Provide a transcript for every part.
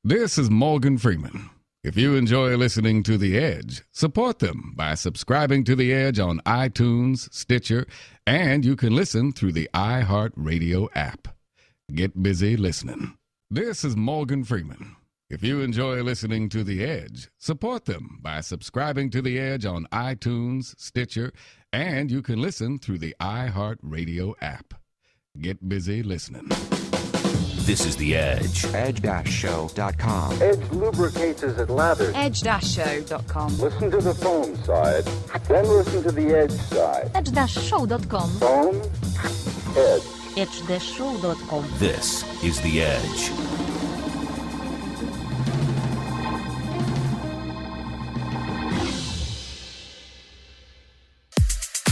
This is Morgan Freeman. If you enjoy listening to The Edge, support them by subscribing to The Edge on iTunes, Stitcher, and you can listen through the iHeartRadio app. Get busy listening. This is Morgan Freeman. If you enjoy listening to The Edge, support them by subscribing to The Edge on iTunes, Stitcher, and you can listen through the iHeartRadio app. Get busy listening. This is The Edge. Edge-show.com. Edge lubricates as it lathers. Edge-show.com. Listen to the phone side, then listen to the Edge side. Edge-show.com. Phone, Edge. Edge-show.com. This is The Edge.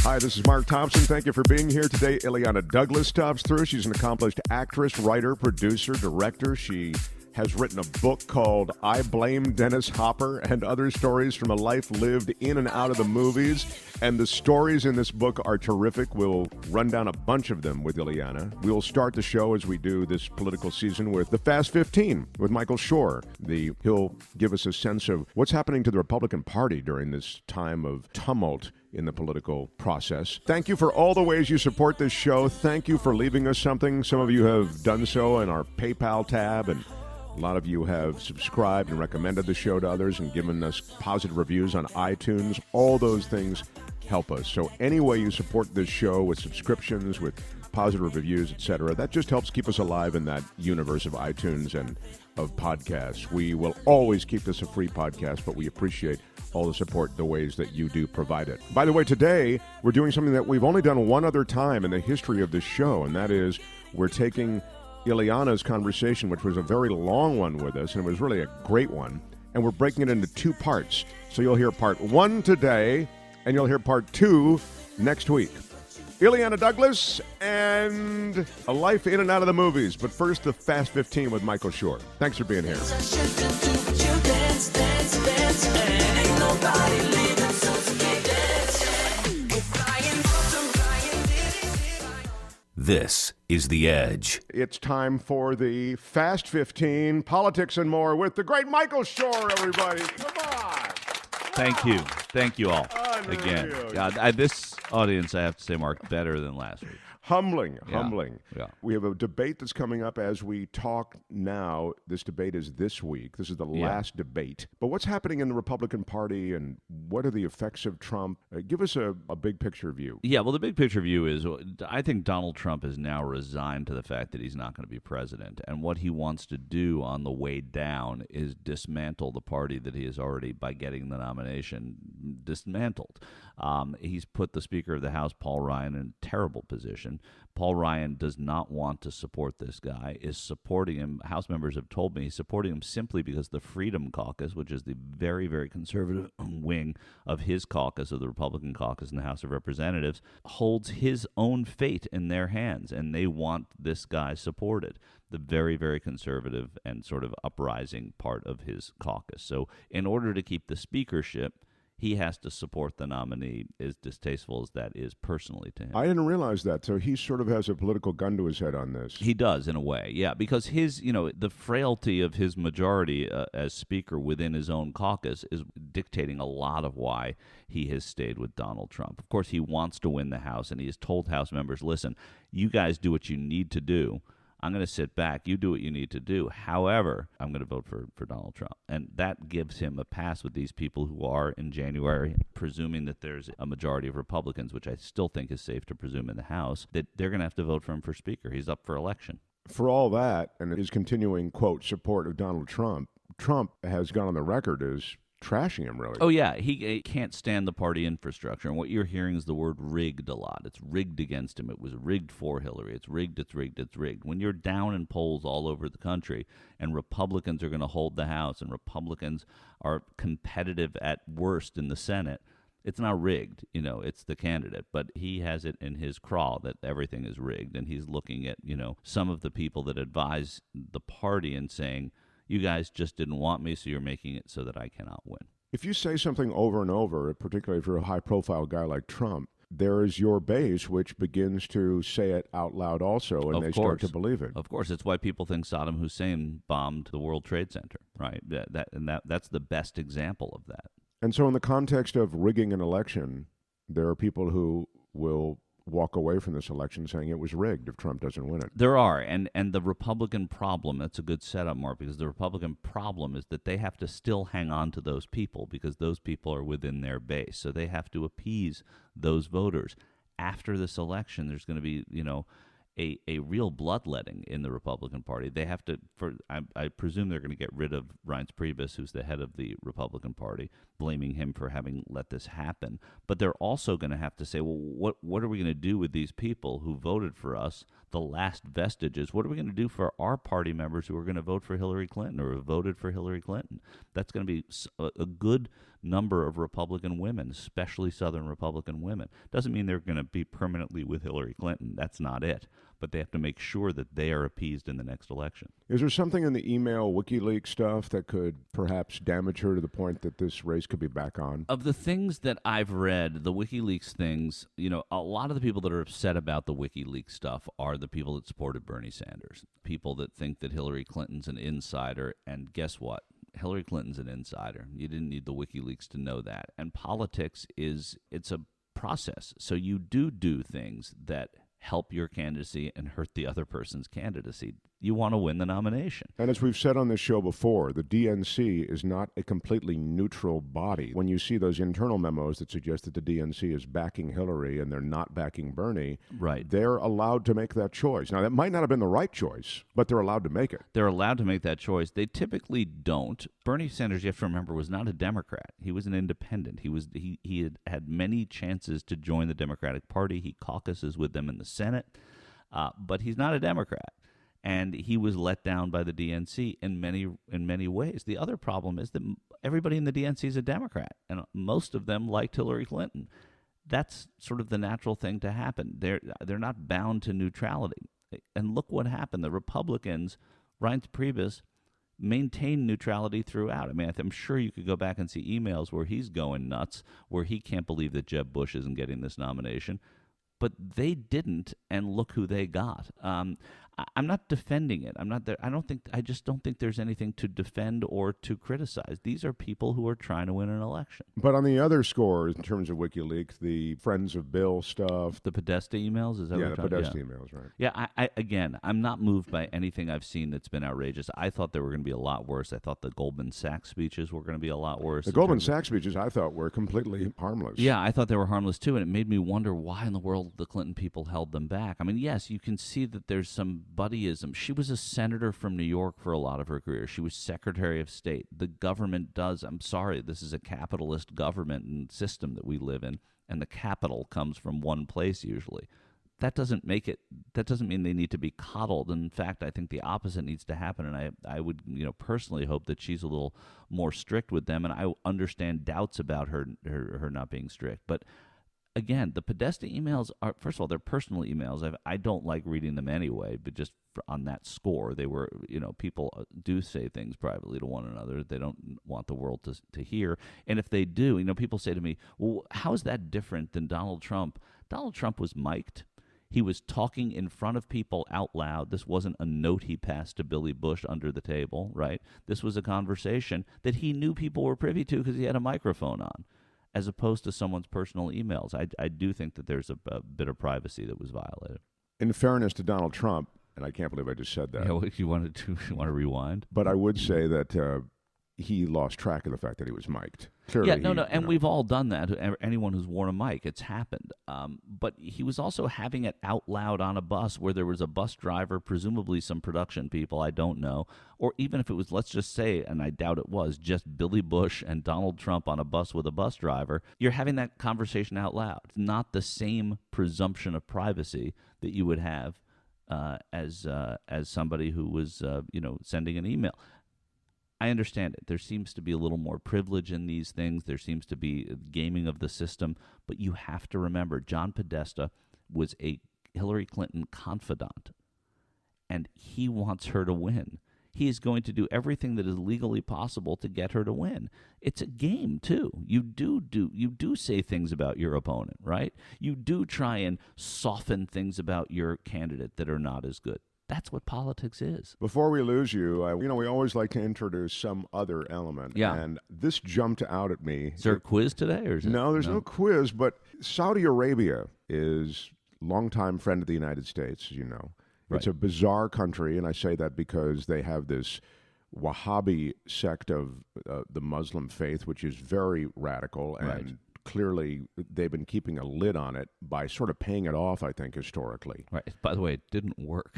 Hi, this is Mark Thompson. Thank you for being here today. Illeana Douglas stops through. She's an accomplished actress, writer, producer, director. She has written a book called I Blame Dennis Hopper and Other Stories from a Life Lived in and Out of the Movies. And the stories in this book are terrific. We'll run down a bunch of them with Illeana. We'll start the show as we do this political season with the Fast 15 with Michael Shure. He'll give us a sense of what's happening to the Republican Party during this time of tumult in the political process. Thank you for all the ways you support this show. Thank you for leaving us something. Some of you have done so in our PayPal tab, and a lot of you have subscribed and recommended the show to others and given us positive reviews on iTunes. All those things help us. So any way you support this show with subscriptions, with positive reviews, etc., that just helps keep us alive in that universe of iTunes and of podcasts. We will always keep this a free podcast, but we appreciate all the support, the ways that you do provide it. By the way, today we're doing something that we've only done one other time in the history of this show, and that is we're taking Illeana's conversation, which was a very long one with us, and it was really a great one, and we're breaking it into two parts. So you'll hear part one today, and you'll hear part two next week. Illeana Douglas and a life in and out of the movies. But first, the Fast 15 with Michael Shure. Thanks for being here. This is The Edge. It's time for the Fast 15, politics and more with the great Michael Shure, everybody. Come on. Thank you. Thank you all. Again. Unreal. God, this audience, I have to say, Mark, better than last week. Humbling. Yeah. We have a debate that's coming up as we talk now. This debate is this week. This is the last debate. But what's happening in the Republican Party and what are the effects of Trump? Give us a big picture view. Yeah, well, the big picture view is I think Donald Trump is now resigned to the fact that he's not going to be president. And what he wants to do on the way down is dismantle the party that he has already, by getting the nomination, dismantled. He's put the Speaker of the House, Paul Ryan, in a terrible position. Paul Ryan does not want to support this guy, is supporting him. House members have told me he's supporting him simply because the Freedom Caucus, which is the very, very conservative wing of his caucus, of the Republican caucus in the House of Representatives, holds his own fate in their hands, and they want this guy supported, the very, very conservative and sort of uprising part of his caucus. So in order to keep the speakership, he has to support the nominee, as distasteful as that is personally to him. I didn't realize that. So he sort of has a political gun to his head on this. He does, in a way, yeah, because his, the frailty of his majority as Speaker within his own caucus is dictating a lot of why he has stayed with Donald Trump. Of course, he wants to win the House, and he has told House members, listen, you guys do what you need to do. I'm going to sit back. You do what you need to do. However, I'm going to vote for Donald Trump. And that gives him a pass with these people who are, in January, presuming that there's a majority of Republicans, which I still think is safe to presume in the House, that they're going to have to vote for him for Speaker. He's up for election. For all that, and his continuing, quote, support of Donald Trump, Trump has gone on the record as trashing him, really. Oh, yeah. He can't stand the party infrastructure. And what you're hearing is the word rigged a lot. It's rigged against him. It was rigged for Hillary. It's rigged, it's rigged, it's rigged. When you're down in polls all over the country and Republicans are going to hold the House and Republicans are competitive at worst in the Senate, it's not rigged. It's the candidate. But he has it in his craw that everything is rigged. And he's looking at, some of the people that advise the party and saying, you guys just didn't want me, so you're making it so that I cannot win. If you say something over and over, particularly if you're a high-profile guy like Trump, there is your base, which begins to say it out loud also, and they start to believe it. Of course, it's why people think Saddam Hussein bombed the World Trade Center, right? That's the best example of that. And so in the context of rigging an election, there are people who will walk away from this election saying it was rigged if Trump doesn't win it. There are, and the Republican problem, that's a good setup, Mark, because the Republican problem is that they have to still hang on to those people because those people are within their base. So they have to appease those voters. After this election, there's going to be, a real bloodletting in the Republican Party. They have to, I presume they're going to get rid of Reince Priebus, who's the head of the Republican Party, blaming him for having let this happen. But they're also going to have to say, well, what are we going to do with these people who voted for us, the last vestiges? What are we going to do for our party members who are going to vote for Hillary Clinton or who voted for Hillary Clinton? That's going to be a good number of Republican women, especially Southern Republican women. Doesn't mean they're going to be permanently with Hillary Clinton. That's not it. But they have to make sure that they are appeased in the next election. Is there something in the email WikiLeaks stuff that could perhaps damage her to the point that this race could be back on? Of the things that I've read, the WikiLeaks things, a lot of the people that are upset about the WikiLeaks stuff are the people that supported Bernie Sanders, people that think that Hillary Clinton's an insider, and guess what? Hillary Clinton's an insider. You didn't need the WikiLeaks to know that. And politics it's a process. So you do things that help your candidacy and hurt the other person's candidacy. You want to win the nomination. And as we've said on this show before, the DNC is not a completely neutral body. When you see those internal memos that suggest that the DNC is backing Hillary and they're not backing Bernie, right, they're allowed to make that choice. Now, that might not have been the right choice, but they're allowed to make it. They're allowed to make that choice. They typically don't. Bernie Sanders, you have to remember, was not a Democrat. He was an independent. He had many chances to join the Democratic Party. He caucuses with them in the Senate, but he's not a Democrat. And he was let down by the DNC in many ways. The other problem is that everybody in the DNC is a Democrat, and most of them liked Hillary Clinton. That's sort of the natural thing to happen. They're not bound to neutrality. And look what happened. The Republicans, Reince Priebus, maintained neutrality throughout. I mean, I'm sure you could go back and see emails where he's going nuts, where he can't believe that Jeb Bush isn't getting this nomination. But they didn't, and look who they got. I'm not defending it. I'm not there. I just don't think there's anything to defend or to criticize. These are people who are trying to win an election. But on the other score, in terms of WikiLeaks, the Friends of Bill stuff, the Podesta emails, is that what the Podesta emails, right? Yeah. I'm not moved by anything I've seen that's been outrageous. I thought they were going to be a lot worse. I thought the Goldman Sachs speeches were going to be a lot worse. The Goldman Sachs speeches, I thought, were completely harmless. Yeah, I thought they were harmless too, and it made me wonder why in the world the Clinton people held them back. I mean, yes, you can see that there's some buddyism. She was a senator from New York for a lot of her career. She was Secretary of State. The government I'm sorry, this is a capitalist government and system that we live in, and the capital comes from one place usually. That doesn't mean they need to be coddled. In fact, I think the opposite needs to happen, and I would personally hope that she's a little more strict with them, and I understand doubts about her not being strict. But again, the Podesta emails are, first of all, they're personal emails. I don't like reading them anyway, but just on that score, they were, people do say things privately to one another they don't want the world to hear. And if they do, people say to me, well, how is that different than Donald Trump? Donald Trump was mic'd. He was talking in front of people out loud. This wasn't a note he passed to Billy Bush under the table, right? This was a conversation that he knew people were privy to because he had a microphone on, as opposed to someone's personal emails. I do think that there's a bit of privacy that was violated. In fairness to Donald Trump, and I can't believe I just said that. Yeah, you want to rewind? But I would say that he lost track of the fact that he was mic'd. Clearly, and we've all done that. Anyone who's worn a mic, it's happened. But he was also having it out loud on a bus where there was a bus driver, presumably some production people, I don't know, or even if it was, let's just say, and I doubt it was, just Billy Bush and Donald Trump on a bus with a bus driver. You're having that conversation out loud. It's not the same presumption of privacy that you would have as somebody who was sending an email. I understand it. There seems to be a little more privilege in these things. There seems to be gaming of the system. But you have to remember, John Podesta was a Hillary Clinton confidant, and he wants her to win. he is going to do everything that is legally possible to get her to win. It's a game too. You do say things about your opponent, right? You do try and soften things about your candidate that are not as good. That's what politics is. Before we lose you, we always like to introduce some other element. Yeah. And this jumped out at me. Is there a quiz today? Or is No, there's no quiz, but Saudi Arabia is a longtime friend of the United States, as you know. It's a bizarre country, and I say that because they have this Wahhabi sect of the Muslim faith, which is very radical, and clearly they've been keeping a lid on it by sort of paying it off, I think, historically. Right. By the way, it didn't work.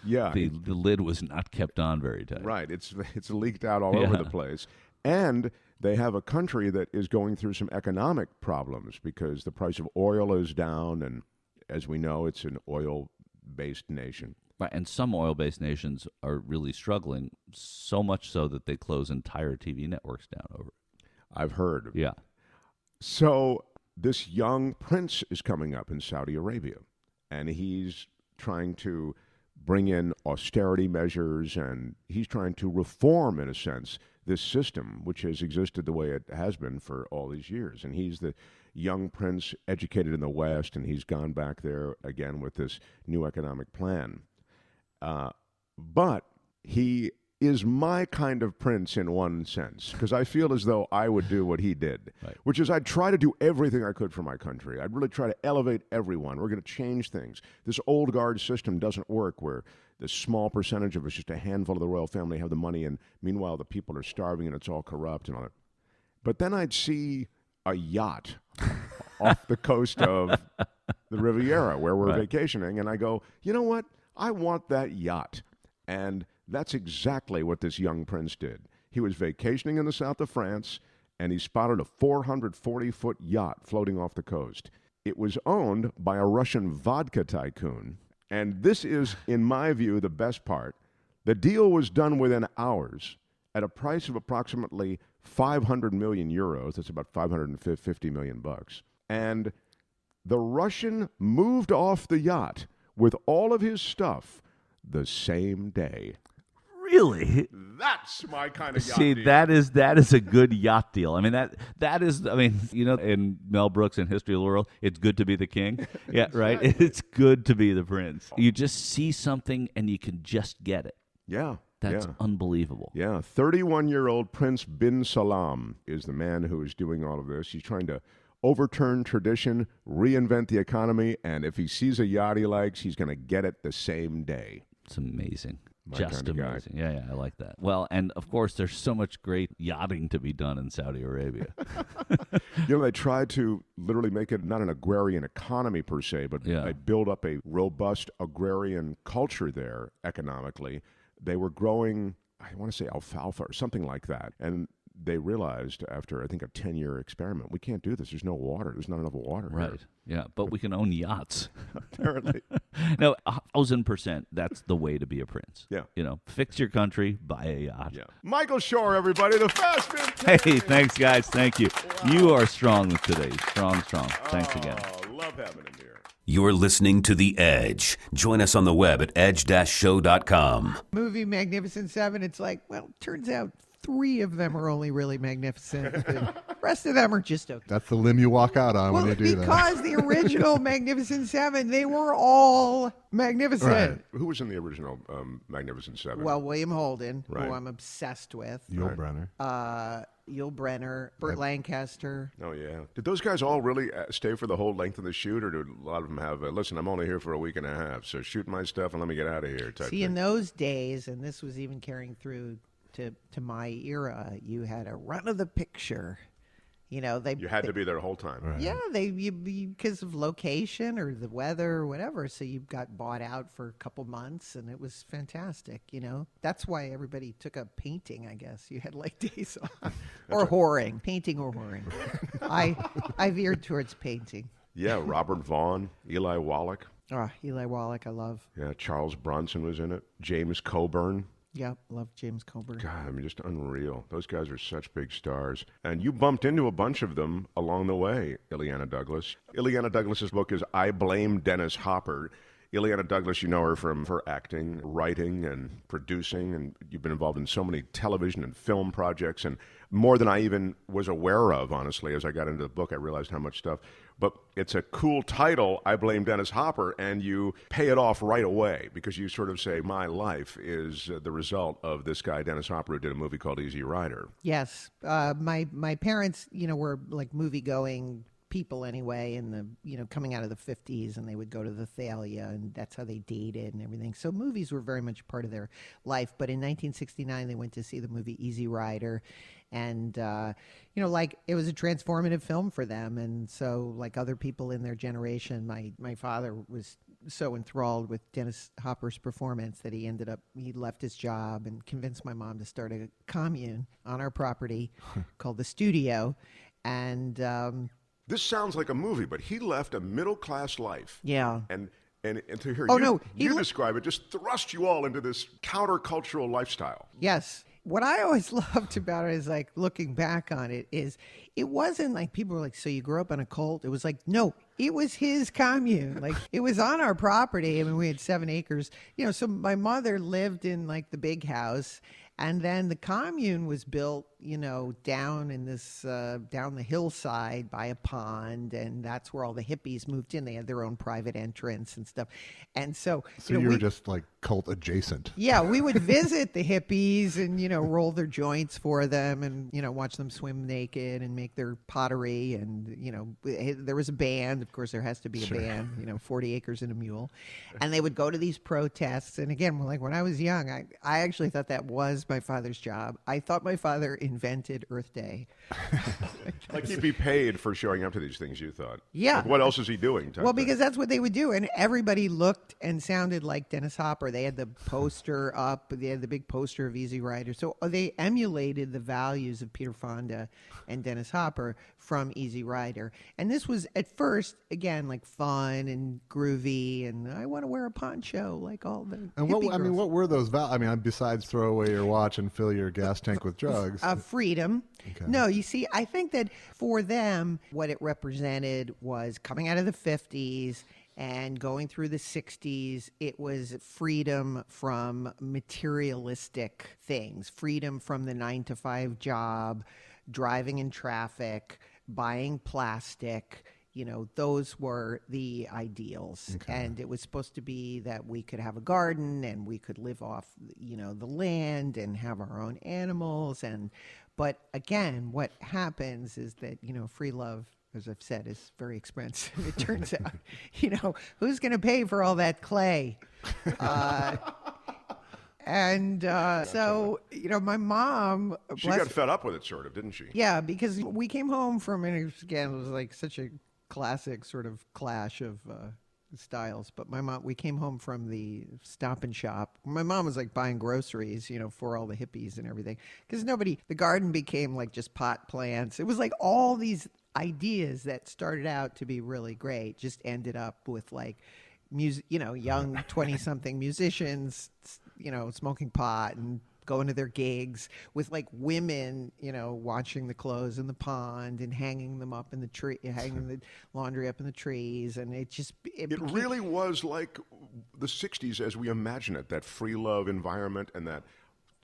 Yeah. the lid was not kept on very tight. Right. It's leaked out all over the place. And they have a country that is going through some economic problems because the price of oil is down, and as we know, it's an oil-based nation. Right, and some oil-based nations are really struggling, so much so that they close entire TV networks down over it. I've heard. Yeah. So this young prince is coming up in Saudi Arabia, and he's trying to bring in austerity measures, and he's trying to reform, in a sense, this system, which has existed the way it has been for all these years. And he's the young prince educated in the West, and he's gone back there again with this new economic plan. But he is my kind of prince in one sense, because I feel as though I would do what he did, which is I'd try to do everything I could for my country. I'd really try to elevate everyone. We're going to change things. This old guard system doesn't work where the small percentage of us, just a handful of the royal family, have the money, and meanwhile the people are starving and it's all corrupt and all that. But then I'd see a yacht off the coast of the Riviera where we're vacationing, and I go, you know what? I want that yacht. And that's exactly what this young prince did. He was vacationing in the south of France, and he spotted a 440-foot yacht floating off the coast. It was owned by a Russian vodka tycoon, and this is, in my view, the best part. The deal was done within hours at a price of approximately 500 million euros. That's about 550 million bucks. And the Russian moved off the yacht with all of his stuff the same day. Really? That's my kind of yacht See, deal. that is a good yacht deal. I mean, that is, I mean, you know, in Mel Brooks in History of the World, it's good to be the king. Yeah, right? It's good to be the prince. You just see something and you can just get it. Yeah. That's unbelievable. Yeah, 31-year-old Prince bin Salam is the man who is doing all of this. He's trying to overturn tradition, reinvent the economy, and if he sees a yacht he likes, he's going to get it the same day. It's amazing. My Just kind of guy. amazing. Yeah, I like that. Well, and of course, there's so much great yachting to be done in Saudi Arabia. You know, they tried to literally make it not an agrarian economy per se, but they build up a robust agrarian culture there economically. They were growing, I want to say alfalfa or something like that. And they realized after, I think, a 10-year experiment, we can't do this. There's no water. There's not enough water. Right. Here. Yeah, but we can own yachts. Apparently. No, 1,000%. That's the way to be a prince. Yeah. You know, fix your country, buy a yacht. Yeah. Michael Shure, everybody, the Fast Man. Hey, thanks, guys. Thank you. Wow. You are strong today. Strong. Thanks again. Love having him here. You're listening to The Edge. Join us on the web at edge-show.com. Movie Magnificent Seven, it's like, well, turns out 3 of them are only really magnificent. The rest of them are just okay. That's the limb you walk out on when you do that. Because the original Magnificent Seven, they were all magnificent. Right. Who was in the original Magnificent Seven? Well, William Holden, right. who I'm obsessed with. Yul Brynner. Yul Brynner, Burt Lancaster. Oh, yeah. Did those guys all really stay for the whole length of the shoot, or did a lot of them have, listen, I'm only here for a week and a half, so shoot my stuff and let me get out of here type See, thing? in those days, and this was even carrying through to my era, you had a run of the picture. You know, you had to be there the whole time. Right. Yeah, because of location or the weather or whatever. So you got bought out for a couple months, and it was fantastic. You know, that's why everybody took up painting. I guess you had like days off or whoring, painting or whoring. I veered towards painting. Yeah, Robert Vaughn, Eli Wallach. Eli Wallach, I love. Yeah, Charles Bronson was in it. James Coburn. Yeah, love James Coburn. God, I mean, just unreal. Those guys are such big stars. And you bumped into a bunch of them along the way, Illeana Douglas. Illeana Douglas's book is I Blame Dennis Hopper. Illeana Douglas, you know her from her acting, writing, and producing, and you've been involved in so many television and film projects, and more than I even was aware of, honestly. As I got into the book, I realized how much stuff. But it's a cool title, I Blame Dennis Hopper, and you pay it off right away because you sort of say, my life is the result of this guy, Dennis Hopper, who did a movie called Easy Rider. Yes. My parents, were like movie-going people anyway, in the coming out of the 50s, and they would go to the Thalia, and that's how they dated and everything. So movies were very much part of their life. But in 1969 they went to see the movie Easy Rider, and it was a transformative film for them. And so, like other people in their generation, my father was so enthralled with Dennis Hopper's performance that he left his job and convinced my mom to start a commune on our property called The Studio. And this sounds like a movie, but he left a middle-class life. Yeah. And to hear you describe it, just thrust you all into this countercultural lifestyle. Yes. What I always loved about it is, like, looking back on it, is it wasn't like people were like, so you grew up on a cult? It was like, no, it was his commune. Like, it was on our property. I mean, we had 7 acres. So my mother lived in, like, the big house. And then the commune was built, down in this, down the hillside by a pond. And that's where all the hippies moved in. They had their own private entrance and stuff. And so you were just like cult adjacent. Yeah, we would visit the hippies and, roll their joints for them and, watch them swim naked and make their pottery. And, there was a band. Of course, there has to be a band, 40 acres and a mule. And they would go to these protests. And again, when I was young, I actually thought that was my father's job. I thought my father invented Earth Day. Like he'd be paid for showing up to these things, you thought. Yeah. Like, what else is he doing? Well, because that's what they would do. And everybody looked and sounded like Dennis Hopper. They had the poster up. They had the big poster of Easy Rider. So they emulated the values of Peter Fonda and Dennis Hopper from Easy Rider. And this was, at first, again, like fun and groovy. And I want to wear a poncho like all the And what were those values? Besides throw away your watch and fill your gas tank with drugs. Freedom. Okay. No, you see, I think that for them, what it represented was coming out of the 50s and going through the 60s. It was freedom from materialistic things, freedom from the 9-to-5 job, driving in traffic, buying plastic. Those were the ideals. Okay. And it was supposed to be that we could have a garden and we could live off, the land and have our own animals. But again, what happens is that, free love, as I've said, is very expensive. It turns out, who's going to pay for all that clay? So, my mom... She got fed up with it, sort of, didn't she? Yeah, because we came home from, and again, it was like such a classic sort of clash of styles. But we came home from the Stop and Shop. My mom was like buying groceries, for all the hippies and everything. Because the garden became like just pot plants. It was like all these ideas that started out to be really great just ended up with like music, young 20-something musicians, smoking pot and going to their gigs with like women, washing the clothes in the pond and hanging them up in the tree, hanging the laundry up in the trees. And it really was like the 60s as we imagine it, that free love environment and that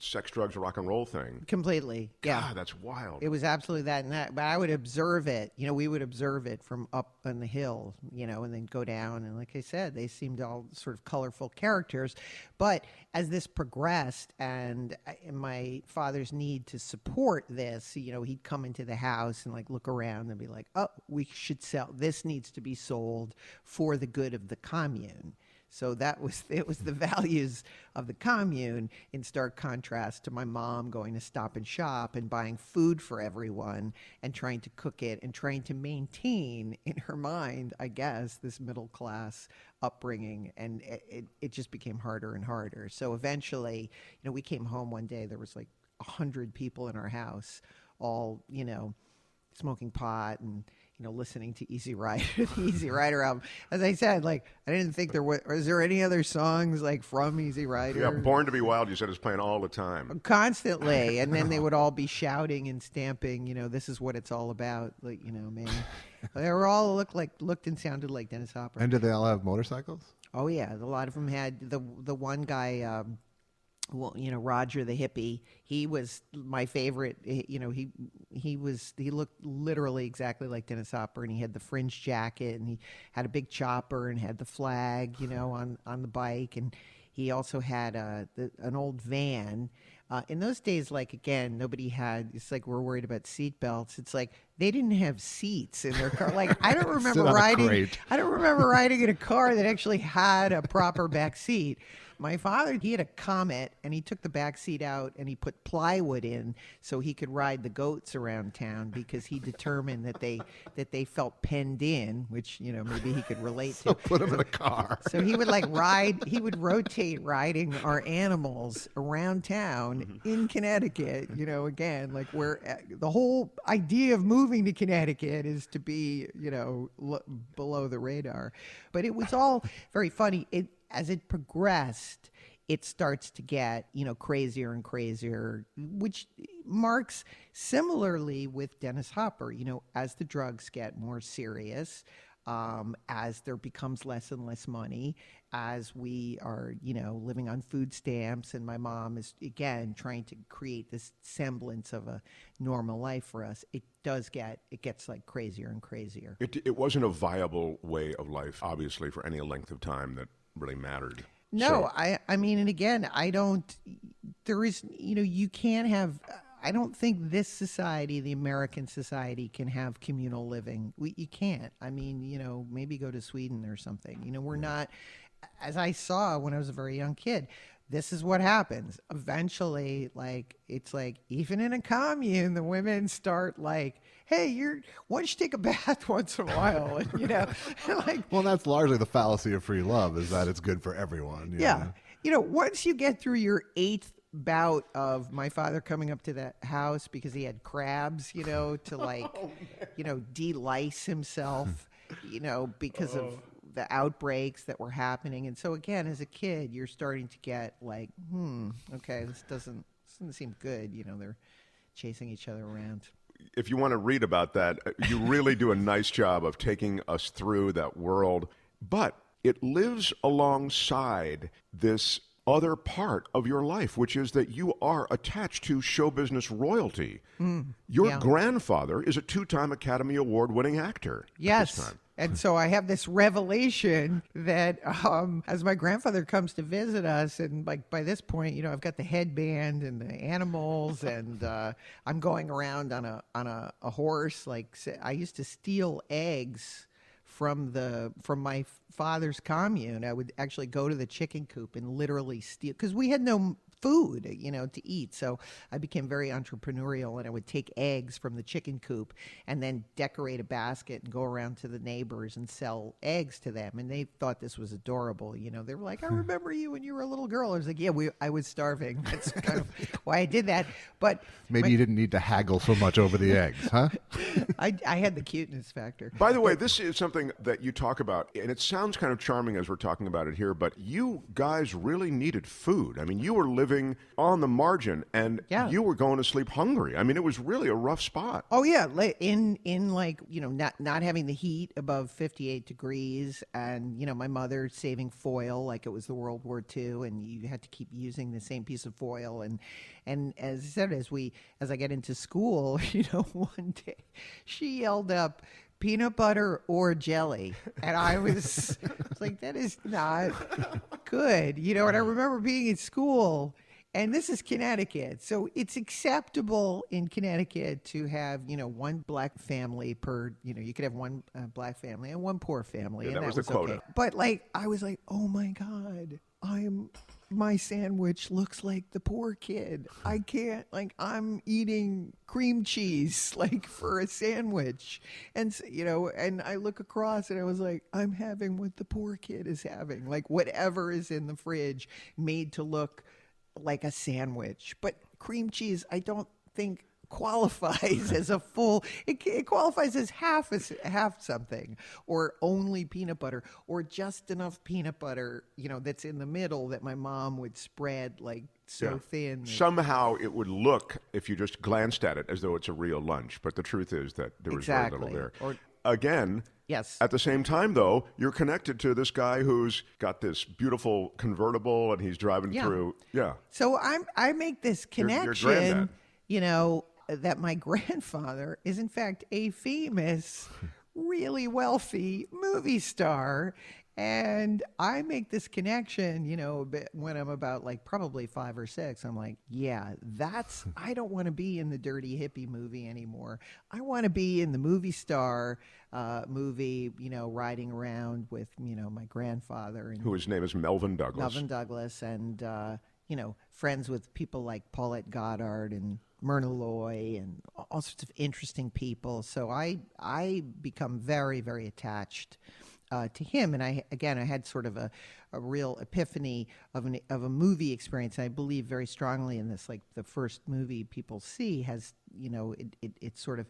sex, drugs, rock and roll thing. Completely. Yeah. God, that's wild. It was absolutely that and that. But I would observe it. We would observe it from up on the hill, and then go down. And like I said, they seemed all sort of colorful characters. But as this progressed and my father's need to support this, he'd come into the house and like look around and be like, oh, we should sell. This needs to be sold for the good of the commune. So it was the values of the commune in stark contrast to my mom going to Stop and Shop and buying food for everyone and trying to cook it and trying to maintain in her mind, I guess, this middle class upbringing. And it just became harder and harder. So eventually, we came home one day, there was like 100 people in our house, all, smoking pot and listening to Easy Rider, the Easy Rider album. As I said, like, I didn't think is there any other songs like from Easy Rider? Yeah, Born to Be Wild, you said, is playing all the time. Constantly. And then they would all be shouting and stamping, this is what it's all about. Like, man. They were all looked and sounded like Dennis Hopper. And did they all have motorcycles? Oh yeah, a lot of them had the one guy. Well, Roger the hippie. He was my favorite. He looked literally exactly like Dennis Hopper, and he had the fringe jacket, and he had a big chopper, and had the flag, on the bike, and he also had an old van. In those days, again, nobody had. It's like we're worried about seat belts. It's like they didn't have seats in their car. I don't remember riding. I don't remember riding in a car that actually had a proper back seat. My father, he had a Comet, and he took the back seat out and he put plywood in so he could ride the goats around town, because he determined that they felt penned in, which maybe he could relate to. Put him in a car. So he would ride. He would rotate riding our animals around town in Connecticut. Again, where the whole idea of moving to Connecticut is to be below the radar. But it was all very funny. As it progressed, it starts to get, crazier and crazier, which marks similarly with Dennis Hopper, as the drugs get more serious, as there becomes less and less money, as we are, living on food stamps, and my mom is, again, trying to create this semblance of a normal life for us. It gets crazier and crazier. It wasn't a viable way of life, obviously, for any length of time that really mattered. No, I mean, and again, you can't have, I don't think this society, the American society, can have communal living. You can't. I mean, maybe go to Sweden or something. We're not, as I saw when I was a very young kid, this is what happens. Eventually, it's even in a commune, the women start hey, why don't you take a bath once in a while? And, well, that's largely the fallacy of free love, is that it's good for everyone. Yeah. Once you get through your 8th bout of my father coming up to the house because he had crabs, to de-lice himself, because of the outbreaks that were happening. And so again, as a kid, you're starting to get okay, this doesn't seem good. They're chasing each other around. If you want to read about that, you really do a nice job of taking us through that world. But it lives alongside this other part of your life, which is that you are attached to show business royalty. Your grandfather is a 2-time Academy Award-winning actor. Yes. At this time. And so I have this revelation that as my grandfather comes to visit us, and by this point, I've got the headband and the animals, and I'm going around on a horse. I used to steal eggs from my father's commune. I would actually go to the chicken coop and literally steal, because we had no food, to eat. So I became very entrepreneurial, and I would take eggs from the chicken coop and then decorate a basket and go around to the neighbors and sell eggs to them. And they thought this was adorable. They were like, I remember you when you were a little girl. I was like, yeah, I was starving. That's kind of why I did that. But maybe you didn't need to haggle so much over the eggs, huh? I had the cuteness factor. By the way, this is something that you talk about, and it sounds kind of charming as we're talking about it here, but you guys really needed food. I mean, you were living on the margin, and you were going to sleep hungry. I mean, it was really a rough spot. Oh yeah, in not having the heat above 58 degrees, and my mother saving foil like it was the World War II, and you had to keep using the same piece of foil. And as I said, as I get into school, one day she yelled up, peanut butter or jelly. And I was like, that is not good. And I remember being in school, and this is Connecticut. So it's acceptable in Connecticut to have, one black family per, you could have one black family and one poor family. Yeah, and that was the quota. Okay. But I was like, oh my God, my sandwich looks like the poor kid. I can't, I'm eating cream cheese, for a sandwich. And, and I look across and I was like, I'm having what the poor kid is having. Whatever is in the fridge made to look like a sandwich. But cream cheese, I don't think qualifies as a full, it qualifies as half something, or only peanut butter, or just enough peanut butter, that's in the middle that my mom would spread thin. Somehow it would look, if you just glanced at it, as though it's a real lunch, but the truth is that there was very little there. again, Yes. at the same time, though, you're connected to this guy who's got this beautiful convertible and he's driving through. Yeah. So I make this Your connection, granddad. That my grandfather is in fact a famous, really wealthy movie star. And I make this connection, when I'm about like probably 5 or 6. I'm like, I don't want to be in the dirty hippie movie anymore. I want to be in the movie star movie, riding around with, my grandfather. And Whose name is Melvin Douglas. Melvin Douglas and, friends with people like Paulette Goddard and Myrna Loy and all sorts of interesting people. So I become very, very attached to him. And I had sort of a real epiphany of a movie experience. I believe very strongly in this. Like the first movie people see has, it's sort of,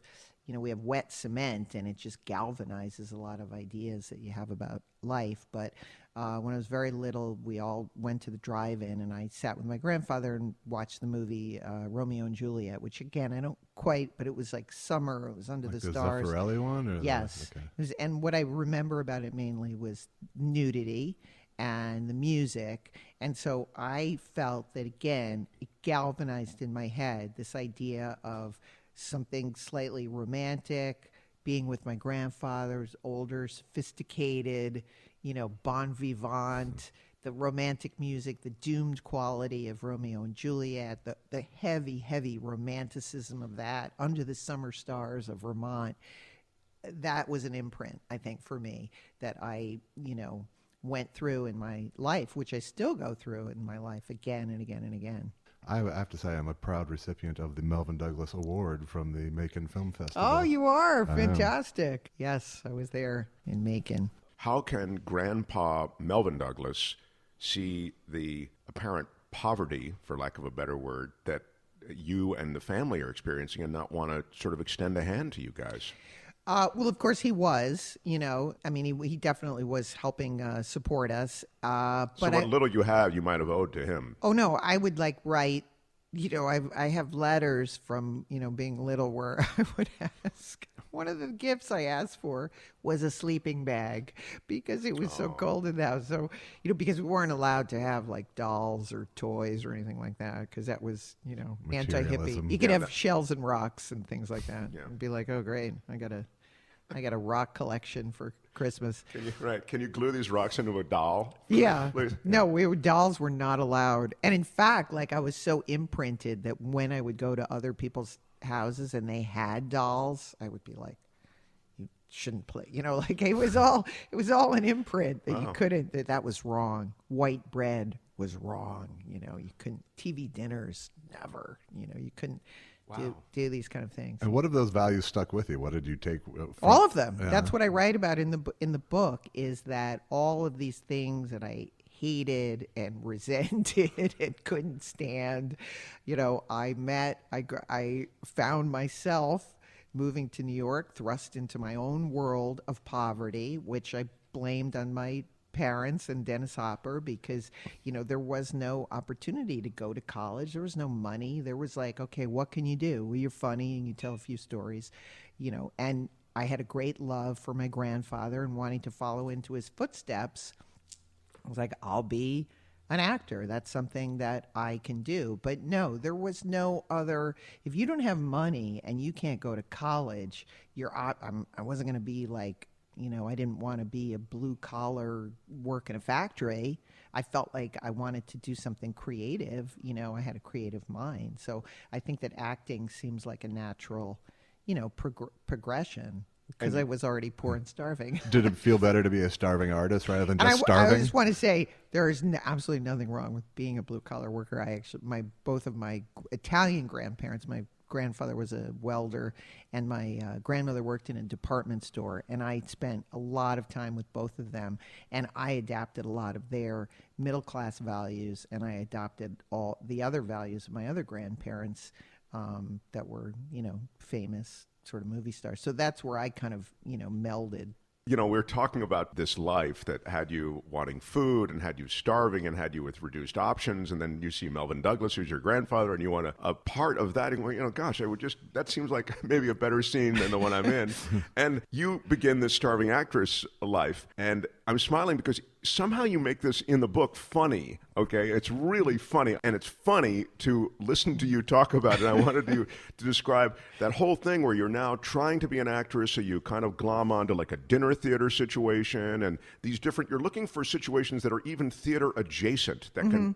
we have wet cement and it just galvanizes a lot of ideas that you have about life. But when I was very little, we all went to the drive-in and I sat with my grandfather and watched the movie Romeo and Juliet, which again, I don't quite, but it was like summer. It was under the stars. The Zeffirelli one? Or yes. Okay. And what I remember about it mainly was nudity and the music. And so I felt that, again, it galvanized in my head this idea of something slightly romantic, being with my grandfather's older, sophisticated, bon vivant, the romantic music, the doomed quality of Romeo and Juliet, the heavy, heavy romanticism of that under the summer stars of Vermont. That was an imprint, I think, for me that I, went through in my life, which I still go through in my life again and again and again. I have to say I'm a proud recipient of the Melvin Douglas Award from the Macon Film Festival. Oh, you are? Fantastic. Yes, I was there in Macon. How can Grandpa Melvin Douglas see the apparent poverty, for lack of a better word, that you and the family are experiencing and not want to sort of extend a hand to you guys? Well, of course he was, he definitely was helping support us. So what little you have, you might have owed to him. Oh, no, I would write, I have letters from, being little where I would ask. One of the gifts I asked for was a sleeping bag because it was so cold in the house. So, because we weren't allowed to have like dolls or toys or anything like that because that was, anti-hippie. You could have shells and rocks and things like that. Yeah. And be like, oh, great, I got a rock collection for Christmas. Can you glue these rocks into a doll? Yeah. No, dolls were not allowed. And in fact, I was so imprinted that when I would go to other people's houses and they had dolls, I would be like, you shouldn't play. It was all an imprint that you couldn't, that was wrong. White bread was wrong. You couldn't, TV dinners, never. You couldn't. Wow. Do these kind of things. And what of those values stuck with you? What did you take? All of them. Yeah. That's what I write about in the book. Is that all of these things that I hated and resented and couldn't stand. I found myself moving to New York, thrust into my own world of poverty, which I blamed on my parents and Dennis Hopper because, there was no opportunity to go to college. There was no money. There was okay, what can you do? Well, you're funny and you tell a few stories, and I had a great love for my grandfather and wanting to follow into his footsteps. I was like, I'll be an actor. That's something that I can do. But no, there was no other. If you don't have money and you can't go to college, I wasn't going to be I didn't want to be a blue collar work in a factory. I felt like I wanted to do something creative. I had a creative mind. So I think that acting seems like a natural, progression. Because I was already poor and starving. Did it feel better to be a starving artist rather than just starving? I just want to say there is absolutely nothing wrong with being a blue collar worker. Both of my Italian grandparents, my grandfather was a welder, and my grandmother worked in a department store, and I spent a lot of time with both of them, and I adapted a lot of their middle class values, and I adopted all the other values of my other grandparents that were, famous sort of movie stars. So that's where I kind of, melded You know, we're talking about this life that had you wanting food and had you starving and had you with reduced options. And then you see Melvin Douglas, who's your grandfather, and you want a part of that. And you know, gosh, that seems like maybe a better scene than the one I'm in. And you begin this starving actress life. And I'm smiling because somehow you make this in the book funny, okay? It's really funny, and it's funny to listen to you talk about it. I wanted you to describe that whole thing where you're now trying to be an actress, so you kind of glom onto like a dinner theater situation, and these different, you're looking for situations that are even theater adjacent that can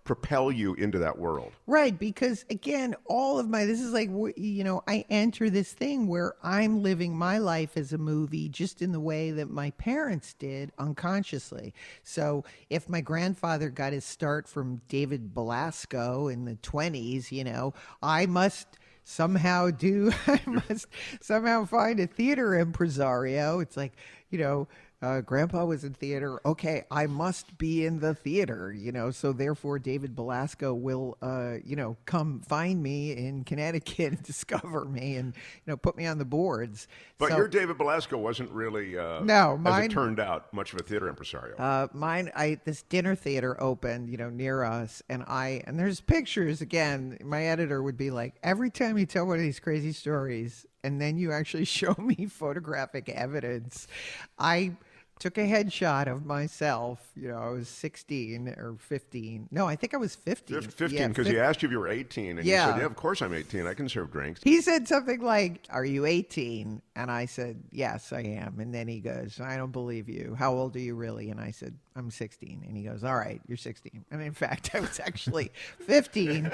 propel you into that world. Right, because again, this is like, you know, I enter this thing where I'm living my life as a movie just in the way that my parents did unconsciously. So if my grandfather got his start from David Belasco in the 1920s, you know, I must somehow find a theater impresario. It's like, you know, Grandpa was in theater. Okay, I must be in the theater, you know, so therefore David Belasco will, you know, come find me in Connecticut and discover me and, you know, put me on the boards. But so, your David Belasco wasn't really, no, as it turned out, much of a theater impresario. This dinner theater opened, you know, near us, and there's pictures, again, my editor would be like, every time you tell one of these crazy stories, and then you actually show me photographic evidence, I took a headshot of myself. You know, I was 16 or 15. No, I think I was 15. 15, because he asked you if you were 18, and you said, yeah, of course I'm 18. I can serve drinks. He said something like, are you 18? And I said, yes, I am. And then he goes, I don't believe you. How old are you really? And I said, I'm 16. And he goes, all right, you're 16. And in fact, I was actually 15.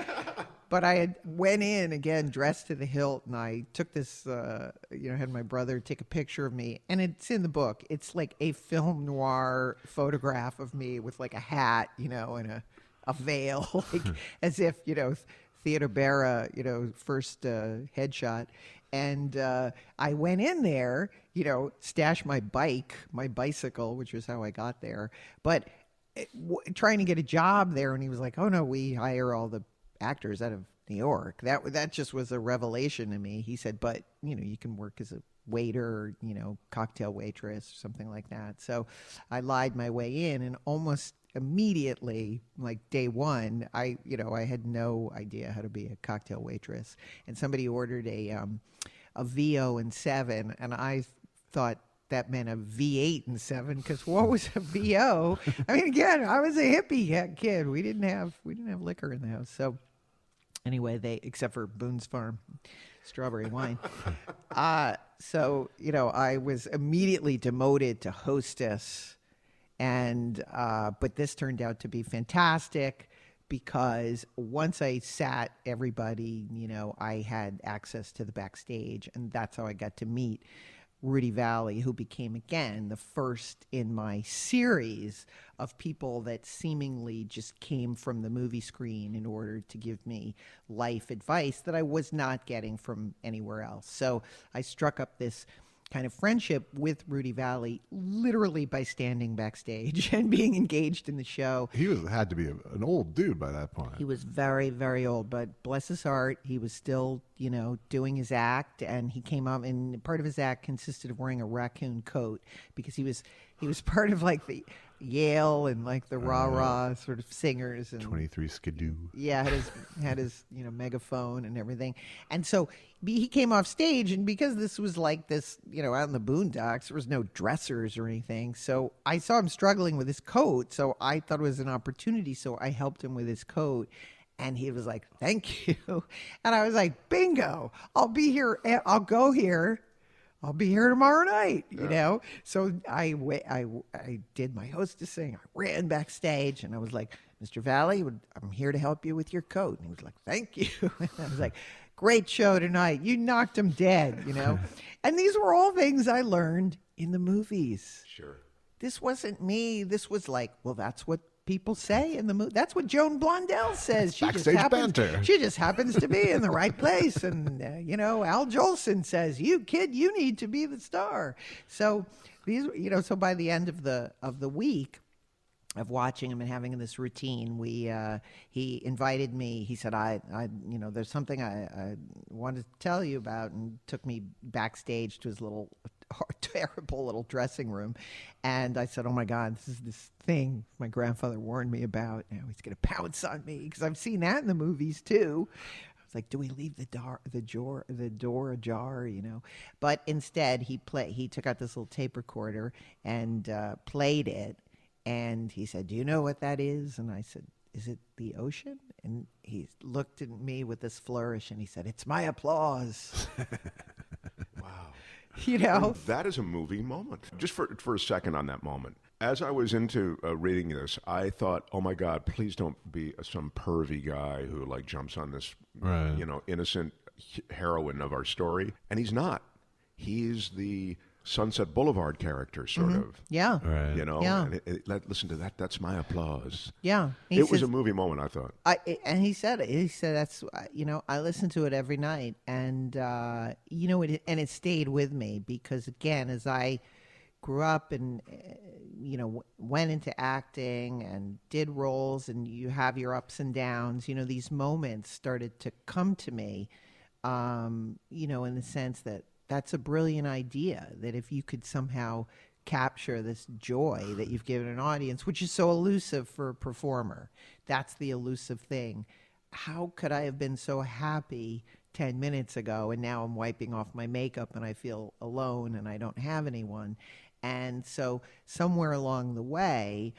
But I went in, again, dressed to the hilt, and I took this, had my brother take a picture of me. And it's in the book. It's like a film noir photograph of me with like a hat, you know, and a veil, like as if, you know, Theodore Barra, you know, first headshot. And I went in there, you know, stashed my bicycle, which was how I got there. But trying to get a job there, and he was like, oh, no, we hire all the actors out of New York. That just was a revelation to me. He said, but, you know, you can work as a waiter or, you know, cocktail waitress or something like that. So I lied my way in, and almost immediately, like day one, I had no idea how to be a cocktail waitress. And somebody ordered a VO and 7, and I thought that meant a V8 and 7, because what was a VO? I mean, again, I was a hippie kid. We didn't have liquor in the house. So anyway, except for Boone's Farm strawberry wine. So, you know, I was immediately demoted to hostess, and but this turned out to be fantastic, because once I sat everybody, you know, I had access to the backstage, and that's how I got to meet Rudy Valley, who became, again, the first in my series of people that seemingly just came from the movie screen in order to give me life advice that I was not getting from anywhere else. So I struck up this kind of friendship with Rudy Valley literally by standing backstage and being engaged in the show. He had to be an old dude by that point. He was very, very old, but bless his heart, he was still, you know, doing his act, and he came up, and part of his act consisted of wearing a raccoon coat, because he was part of like the Yale and like the rah-rah sort of singers, and 23 Skidoo. Yeah, had his you know, megaphone and everything. And so he came off stage, and because this was like this, you know, out in the boondocks, there was no dressers or anything. So I saw him struggling with his coat, so I thought it was an opportunity, so I helped him with his coat. And he was like, thank you. And I was like, bingo, I'll be here. I'll go here. I'll be here tomorrow night, you know? So I did my hostessing. I ran backstage, and I was like, Mr. Valley, I'm here to help you with your coat. And he was like, thank you. And I was like, great show tonight. You knocked him dead, you know? And these were all things I learned in the movies. Sure. This wasn't me. This was like, well, that's what people say in the movie. That's what Joan Blondell says. She just happens to be in the right place. And you know, Al Jolson says, "You kid, you need to be the star." So these, you know, so by the end of the week of watching him and having this routine, he invited me. He said, I you know, there's something I wanted to tell you about, and took me backstage to his little terrible little dressing room. And I said, oh, my God, this is this thing my grandfather warned me about. Now he's going to pounce on me because I've seen that in the movies, too. I was like, do we leave the door ajar, you know? But instead, he took out this little tape recorder and played it. And he said, do you know what that is? And I said, is it the ocean? And he looked at me with this flourish and he said, it's my applause. Wow. You know? And that is a movie moment. Just for a second on that moment. As I was into reading this, I thought, oh my God, please don't be some pervy guy who like jumps on this, innocent heroine of our story. And he's not. He's the Sunset Boulevard character, sort of. Yeah. Right. You know? Yeah. And listen to that. That's my applause. Yeah. It was a movie moment, I thought. And he said it. He said, that's, I listen to it every night. And, it stayed with me because, again, as I grew up and, went into acting and did roles and you have your ups and downs, these moments started to come to me, in the sense that that's a brilliant idea, that if you could somehow capture this joy that you've given an audience, which is so elusive for a performer, that's the elusive thing. How could I have been so happy 10 minutes ago and now I'm wiping off my makeup and I feel alone and I don't have anyone? And so somewhere along the way,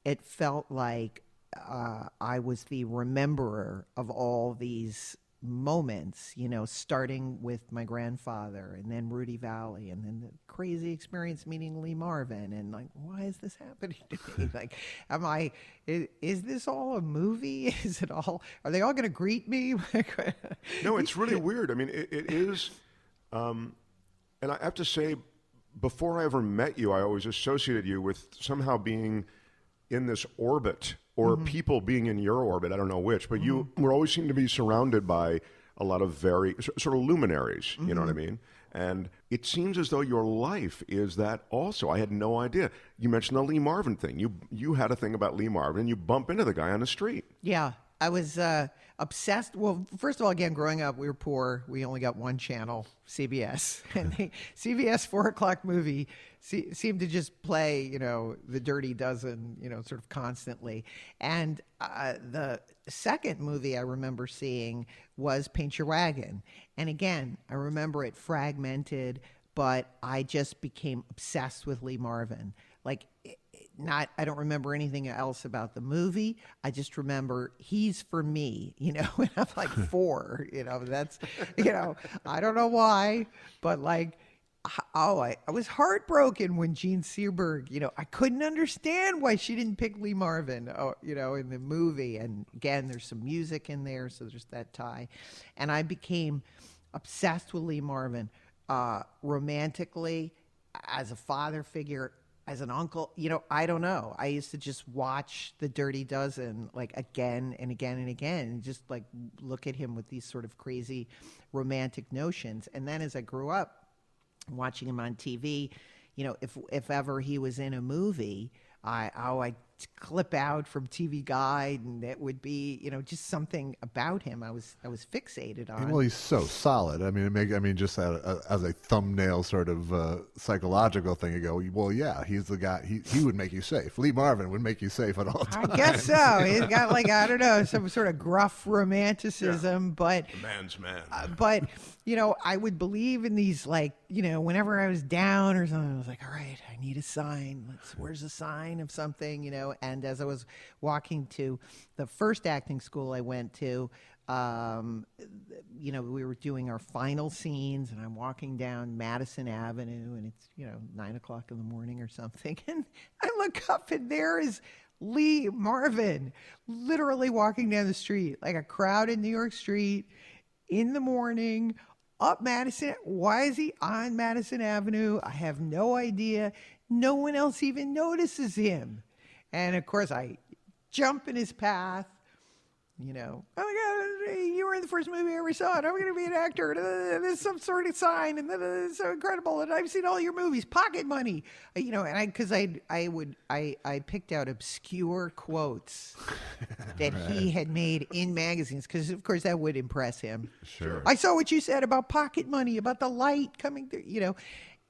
it felt like I was the rememberer of all these moments, starting with my grandfather and then Rudy Valley and then the crazy experience meeting Lee Marvin and like, why is this happening to me? Like, is this all a movie? Are they all going to greet me? No, it's really weird. I mean, it is, and I have to say, before I ever met you, I always associated you with somehow being in this orbit or people being in your orbit. I don't know which, but you were always seemed to be surrounded by a lot of very sort of luminaries, you know what I mean? And it seems as though your life is that also. I had no idea. You mentioned the Lee Marvin thing. You had a thing about Lee Marvin, and you bump into the guy on the street. Yeah, I was obsessed. Well, first of all, again, growing up, we were poor. We only got one channel, CBS. And the CBS 4 o'clock movie seemed to just play, The Dirty Dozen, sort of constantly. And the second movie I remember seeing was Paint Your Wagon. And again, I remember it fragmented, but I just became obsessed with Lee Marvin. Like, I don't remember anything else about the movie. I just remember he's for me, and I'm like 4, that's, I don't know why, but like, I was heartbroken when Gene Seberg, I couldn't understand why she didn't pick Lee Marvin, in the movie. And again, there's some music in there, so there's that tie. And I became obsessed with Lee Marvin, romantically, as a father figure, as an uncle. I don't know. I used to just watch The Dirty Dozen like again and again and again, and just like look at him with these sort of crazy romantic notions. And then as I grew up, watching him on TV, if ever he was in a movie, I clip out from TV Guide, and it would be, just something about him I was fixated on. Well, he's so solid. I mean, just as a thumbnail sort of psychological thing, you go, well, yeah, he's the guy. He would make you safe. Lee Marvin would make you safe at all times. I guess so. He's got like, I don't know, some sort of gruff romanticism, but The man's man. But I would believe in these, like, whenever I was down or something, I was like, all right, I need a sign. Where's a sign of something, And as I was walking to the first acting school I went to, we were doing our final scenes, and I'm walking down Madison Avenue, and it's, 9 o'clock in the morning or something. And I look up, and there is Lee Marvin literally walking down the street, like a crowded New York street in the morning, up Madison. Why is he on Madison Avenue? I have no idea. No one else even notices him. And of course, I jump in his path. Oh my God, you were in the first movie I ever saw, and I'm going to be an actor. There's some sort of sign, and it's so incredible. And I've seen all your movies, Pocket Money. I picked out obscure quotes that he had made in magazines, because of course that would impress him. Sure. I saw what you said about Pocket Money, about the light coming through,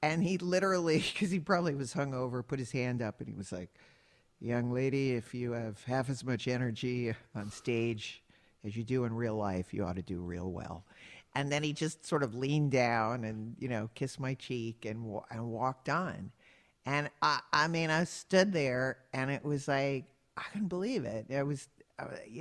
And he literally, because he probably was hungover, put his hand up and he was like, "Young lady, if you have half as much energy on stage as you do in real life, you ought to do real well." And then he just sort of leaned down and, kissed my cheek and walked on. And I stood there and it was like, I couldn't believe it. I was,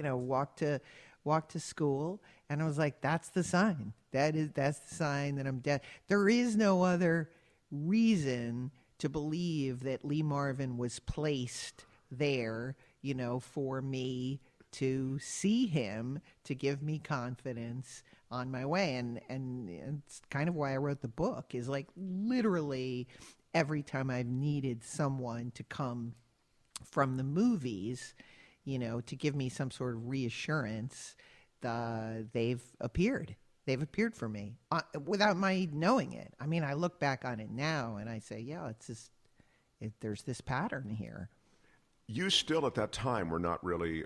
walked to school and I was like, that's the sign. That's the sign that I'm dead. There is no other reason to believe that Lee Marvin was placed there, for me to see him, to give me confidence on my way. And it's kind of why I wrote the book, is like literally every time I've needed someone to come from the movies, to give me some sort of reassurance, they've appeared. They've appeared for me without my knowing it. I mean, I look back on it now and I say, yeah, it's just, there's this pattern here. You still at that time were not really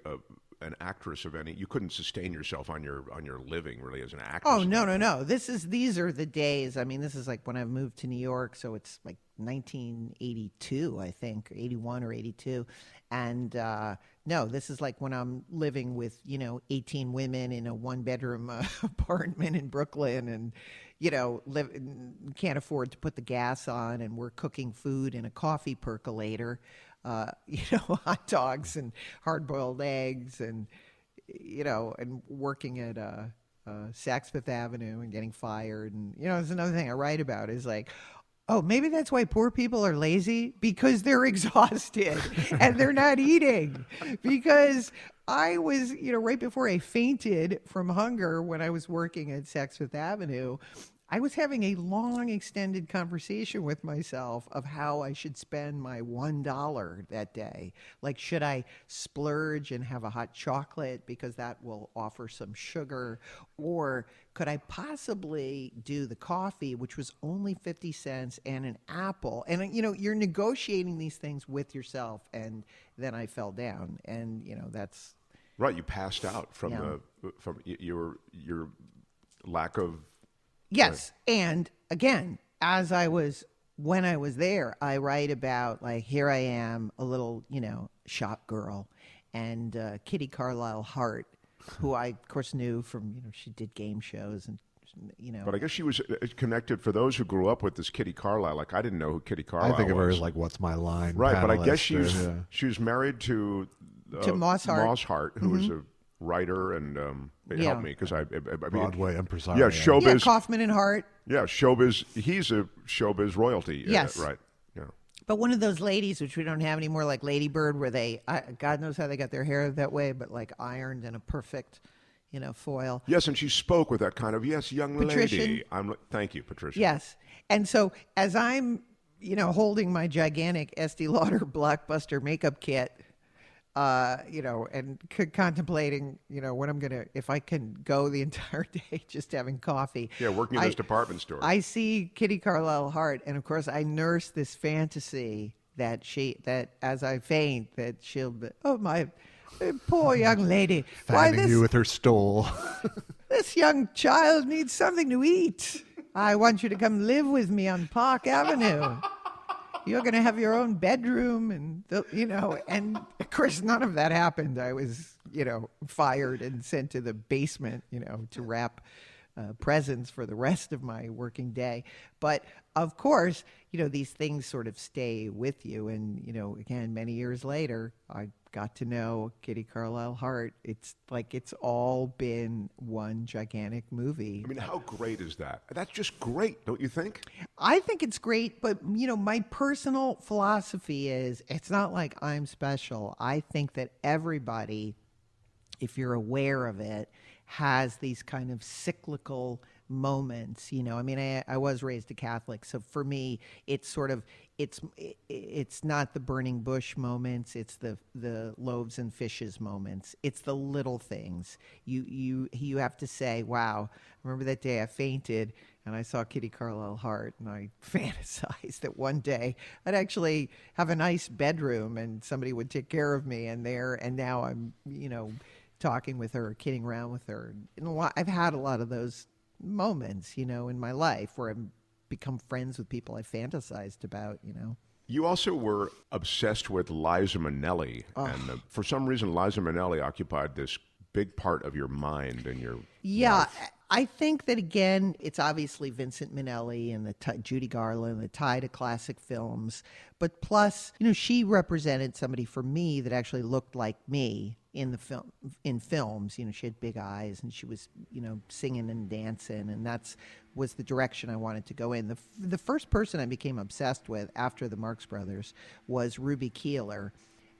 an actress of any. You couldn't sustain yourself on your living really as an actress. Oh no. These are the days. I mean, this is like when I moved to New York, so it's like 1982, I think, 81 or 82. And no, this is like when I'm living with 18 women in a 1-bedroom apartment in Brooklyn, and can't afford to put the gas on, and we're cooking food in a coffee percolator. Hot dogs and hard-boiled eggs, and and working at Saks Fifth Avenue and getting fired. And there's another thing I write about is like, oh, maybe that's why poor people are lazy, because they're exhausted and they're not eating. Because I was, right before I fainted from hunger when I was working at Saks Fifth Avenue, I was having a long, extended conversation with myself of how I should spend my $1 that day. Like, should I splurge and have a hot chocolate because that will offer some sugar? Or could I possibly do the coffee, which was only 50 cents, and an apple? And, you're negotiating these things with yourself. And then I fell down. And, that's... Right, you passed out from your lack of... Yes. Right. And again, when I was there, I write about, like, here I am, a little, shop girl, and Kitty Carlisle Hart, who I, of course, knew from, she did game shows and, But I guess she was connected, for those who grew up with this Kitty Carlisle. Like, I didn't know who Kitty Carlisle was. I think of her as like, What's My Line? Right, but I guess she was married to Moss Hart, who was a writer, and it helped me because I Broadway impresario. Yeah, showbiz. Yeah, Kaufman and Hart. Yeah, showbiz. He's a showbiz royalty. Yes, right. Yeah. But one of those ladies, which we don't have anymore, like Lady Bird, where they, God knows how they got their hair that way, but like ironed in a perfect, foil. Yes, and she spoke with that kind of young Patrician. lady. Thank you, Patricia. Yes, and so as I'm, holding my gigantic Estee Lauder Blockbuster makeup kit. And contemplating, what I'm if I can go the entire day just having coffee. Yeah, working in this department store. I see Kitty Carlisle Hart, and of course I nurse this fantasy that as I faint, that she'll be, oh, my poor young lady. Fanning you with her stole. This young child needs something to eat. I want you to come live with me on Park Avenue. You're going to have your own bedroom, and, and of course, none of that happened. I was, fired and sent to the basement, to wrap presents for the rest of my working day. But of course, these things sort of stay with you. And, again, many years later, I got to know Kitty Carlisle Hart. It's like it's all been one gigantic movie. I mean, how great is that? That's just great, don't you think? I think it's great, but, my personal philosophy is it's not like I'm special. I think that everybody, if you're aware of it, has these kind of cyclical moments. I mean, I was raised a Catholic, so for me, it's sort of it's not the burning bush moments, it's the loaves and fishes moments. It's the little things. You have to say, wow, remember that day I fainted and I saw Kitty Carlisle Hart, and I fantasized that one day I'd actually have a nice bedroom and somebody would take care of me, and now I'm talking with her, kidding around with her. And I've had a lot of those moments, in my life where I'm become friends with people I fantasized about, you know. You also were obsessed with Liza Minnelli, and for some reason, Liza Minnelli occupied this big part of your mind and your life. I think that, again, it's obviously Vincent Minnelli and Judy Garland, the tie to classic films. But plus, you know, she represented somebody for me that actually looked like me in films. You know, she had big eyes and she was, you know, singing and dancing, and was the direction I wanted to go in. The first person I became obsessed with after the Marx Brothers was Ruby Keeler.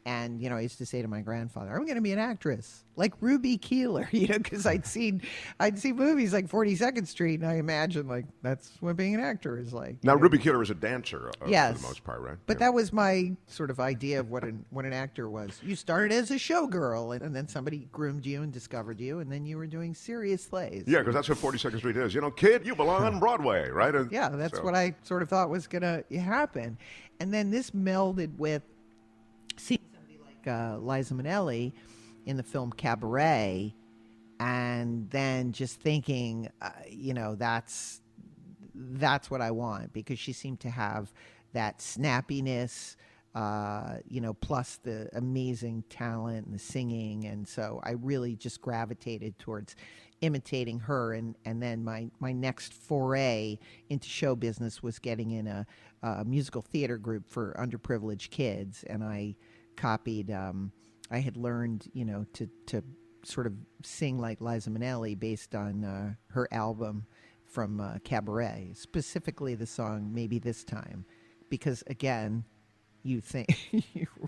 And, you know, I used to say to my grandfather, I'm going to be an actress like Ruby Keeler, you know, because I'd seen movies like 42nd Street, and I imagined, like, that's what being an actor is like. Now, Ruby Keeler was a dancer for the most part, right? But that was my sort of idea of what an actor was. You started as a showgirl, and then somebody groomed you and discovered you, and then you were doing serious plays. Yeah, because that's what 42nd Street is. You know, kid, you belong on Broadway, right? Yeah, that's what I sort of thought was going to happen. And then this melded with seeing somebody like Liza Minnelli in the film Cabaret, and then just thinking, you know, that's what I want, because she seemed to have that snappiness, you know, plus the amazing talent and the singing, and so I really just gravitated towards imitating her. And then my next foray into show business was getting in a musical theater group for underprivileged kids, and I copied. I had learned, you know, to sort of sing like Liza Minnelli based on her album from Cabaret, specifically the song "Maybe This Time," because again, you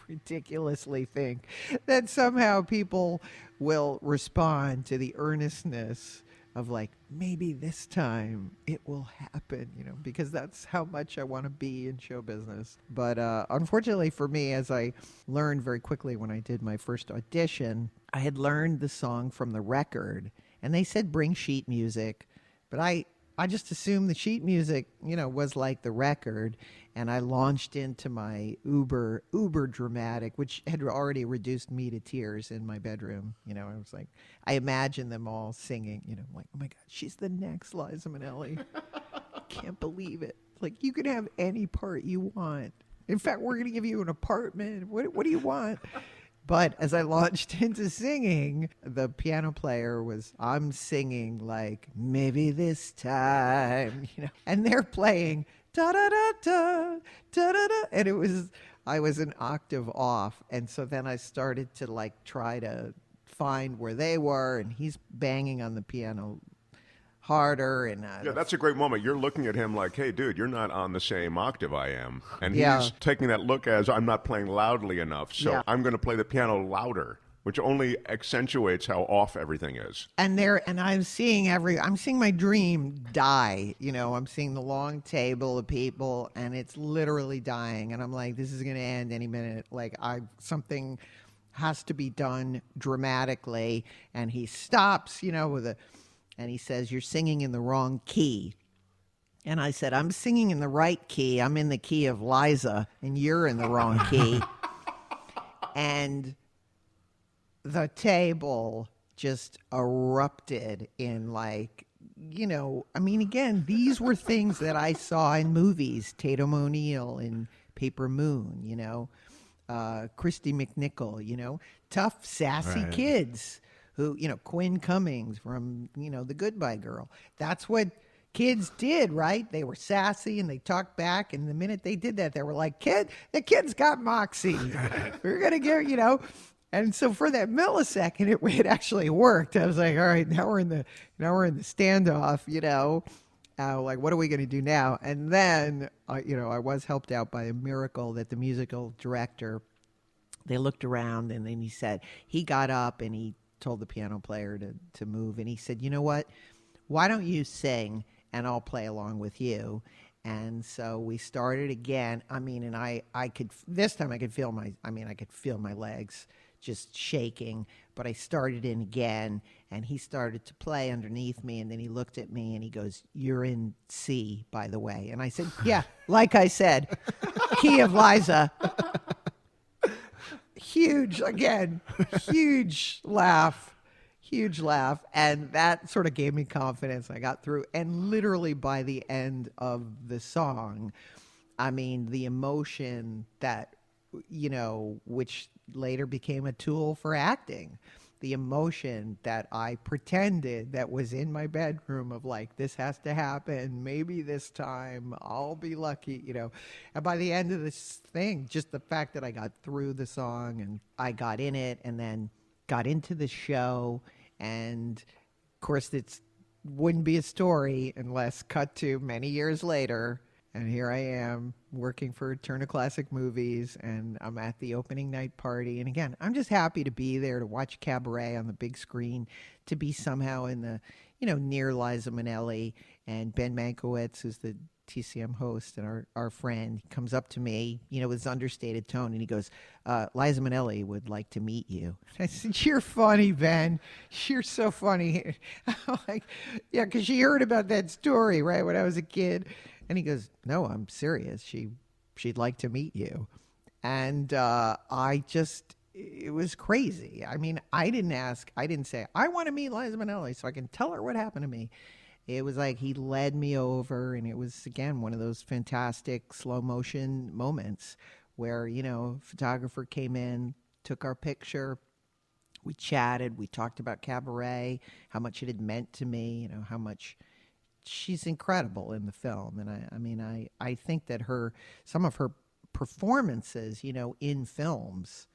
ridiculously think that somehow people will respond to the earnestness of, like, maybe this time it will happen, you know, because that's how much I want to be in show business. But unfortunately for me, as I learned very quickly when I did my first audition, I had learned the song from the record, and they said bring sheet music, but I just assumed the sheet music, you know, was like the record, and I launched into my uber dramatic, which had already reduced me to tears in my bedroom. You know, I was like, I imagined them all singing, you know, like, oh my God, she's the next Liza Minnelli. Can't believe it. Like, you can have any part you want. In fact, we're going to give you an apartment. What do you want? But as I launched into singing, the piano player I'm singing like, maybe this time, you know, and they're playing da da da da da da da, and I was an octave off, and so then I started to, like, try to find where they were, and he's banging on the piano harder, and yeah, that's a great moment. You're looking at him like, hey, dude, you're not on the same octave I am, and he's taking that look as, I'm not playing loudly enough, so I'm going to play the piano louder, which only accentuates how off everything is. And I'm seeing my dream die. You know, I'm seeing the long table of people, and it's literally dying, and I'm like, this is going to end any minute. Like, something has to be done dramatically, and he stops, you know, and he says, you're singing in the wrong key. And I said, I'm singing in the right key. I'm in the key of Liza, and you're in the wrong key. And the table just erupted in, like, you know, I mean, again, these were things that I saw in movies. Tatum O'Neal in Paper Moon, you know, Christy McNichol, you know, tough, sassy kids. Who, you know, Quinn Cummings from, you know, The Goodbye Girl. That's what kids did, right? They were sassy and they talked back. And the minute they did that, they were like, the kid's got moxie. We're going to give, you know. And so for that millisecond, it actually worked. I was like, all right, now we're in the standoff, you know. Like, what are we going to do now? And then, you know, I was helped out by a miracle that the musical director, they looked around, and then he got up and he told the piano player to move, and he said, you know what, why don't you sing and I'll play along with you. And so we started again. I mean, and I could, this time I could feel my legs just shaking, but I started in again, and he started to play underneath me, and then he looked at me and he goes, you're in C, by the way. And I said, yeah, like I said, key of Liza. Huge laugh, huge laugh. And that sort of gave me confidence. I got through. And literally by the end of the song, I mean, the emotion that, which later became a tool for acting, the emotion that I pretended that was in my bedroom of like, this has to happen. Maybe this time I'll be lucky, And by the end of this thing, just the fact that I got through the song and I got in it and then got into the show. And of course, it wouldn't be a story unless cut to many years later. And here I am working for Turner Classic Movies, and I'm at the opening night party. And again, I'm just happy to be there to watch Cabaret on the big screen, to be somehow in the, near Liza Minnelli. And Ben Mankiewicz, who's the TCM host and our friend, comes up to me, with his understated tone, and he goes, Liza Minnelli would like to meet you. I said, you're funny, Ben. You're so funny. I'm like, yeah, because she heard about that story, right, when I was a kid. And he goes, no, I'm serious. She'd like to meet you. And it was crazy. I mean, I didn't say, I want to meet Liza Minnelli so I can tell her what happened to me. It was like he led me over, and it was, again, one of those fantastic slow motion moments where, a photographer came in, took our picture, we chatted, we talked about Cabaret, how much it had meant to me, how much she's incredible in the film. And I think that some of her performances, in films,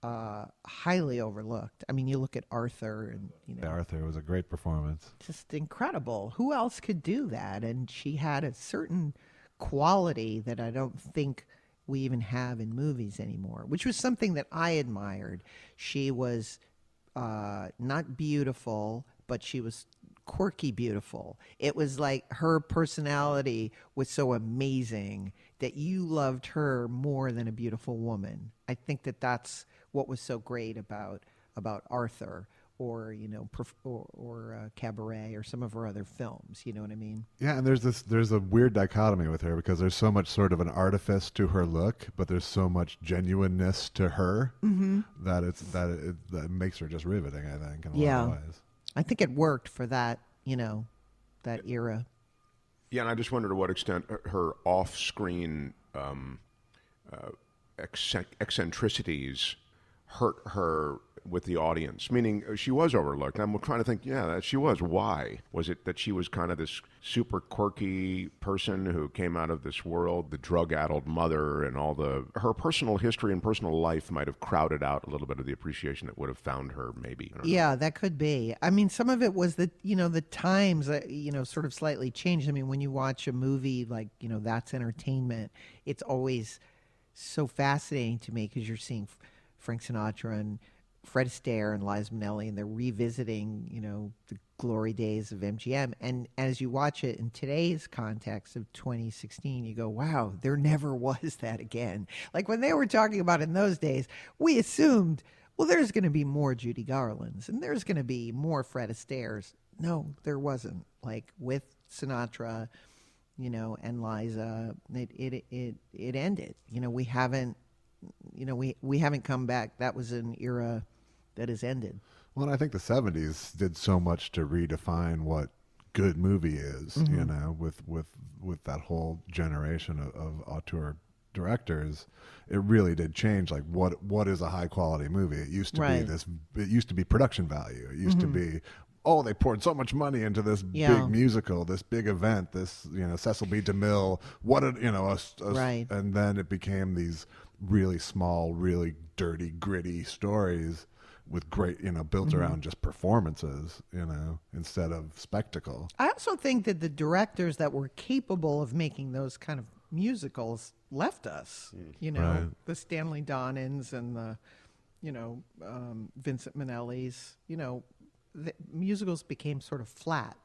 highly overlooked. I mean, you look at Arthur and, Arthur was a great performance. Just incredible. Who else could do that? And she had a certain quality that I don't think we even have in movies anymore, which was something that I admired. She was not beautiful, but she was quirky beautiful. It was like her personality was so amazing that you loved her more than a beautiful woman. I think that that's what was so great about Arthur or Cabaret or some of her other films. You know what I mean? Yeah, and there's a weird dichotomy with her because there's so much sort of an artifice to her look, but there's so much genuineness to her that it makes her just riveting, I think, in a lot of ways. I think it worked for that, that era. Yeah, and I just wonder to what extent her off-screen eccentricities hurt her with the audience, meaning she was overlooked. I'm trying to think, she was. Why? Was it that she was kind of this super quirky person who came out of this world, the drug-addled mother, and her personal history and personal life might have crowded out a little bit of the appreciation that would have found her, maybe? Yeah, that could be. I mean, some of it was that, the times, sort of slightly changed. I mean, when you watch a movie like, That's Entertainment, it's always so fascinating to me because you're seeing Frank Sinatra and Fred Astaire and Liza Minnelli, and they're revisiting, the glory days of MGM. And as you watch it in today's context of 2016, you go, wow, there never was that again. Like when they were talking about it in those days, we assumed, well, there's going to be more Judy Garlands and there's going to be more Fred Astaire's. No, there wasn't. Like with Sinatra, and Liza, it ended. We haven't come back. That was an era that has ended. Well, and I think the 70s did so much to redefine what good movie is, with that whole generation of auteur directors. It really did change, like what is a high quality movie. It used to be it used to be production value. It used to be, they poured so much money into this big musical, this big event, this, Cecil B. DeMille, and then it became these really small, really dirty, gritty stories with great, built around just performances, instead of spectacle. I also think that the directors that were capable of making those kind of musicals left us, the Stanley Donins and the, Vincent Minnellis, the musicals became sort of flat,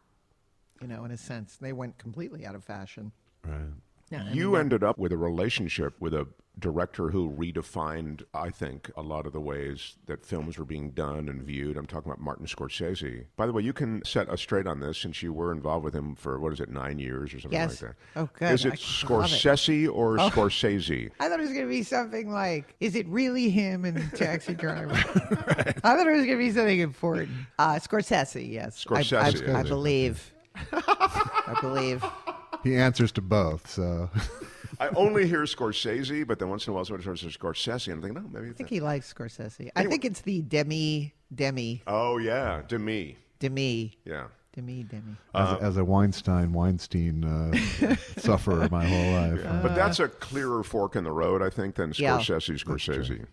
in a sense. They went completely out of fashion. Right. You ended up with a relationship with a director who redefined, I think, a lot of the ways that films were being done and viewed. I'm talking about Martin Scorsese. By the way, you can set us straight on this since you were involved with him for, 9 years or something like that. Oh, good. Is it Scorsese or Scorsese? I thought it was going to be something like, is it really him in Taxi Driver? Right. I thought it was going to be something important. Scorsese, yes. Scorsese. I believe. I believe. He answers to both, so... I only hear Scorsese, but then once in a while someone says Scorsese, and I'm thinking, maybe... I think he likes Scorsese. I think it's the Demi. Oh, yeah, Demi. Yeah. Demi. As a Weinstein sufferer my whole life. But that's a clearer fork in the road, I think, than Scorsese.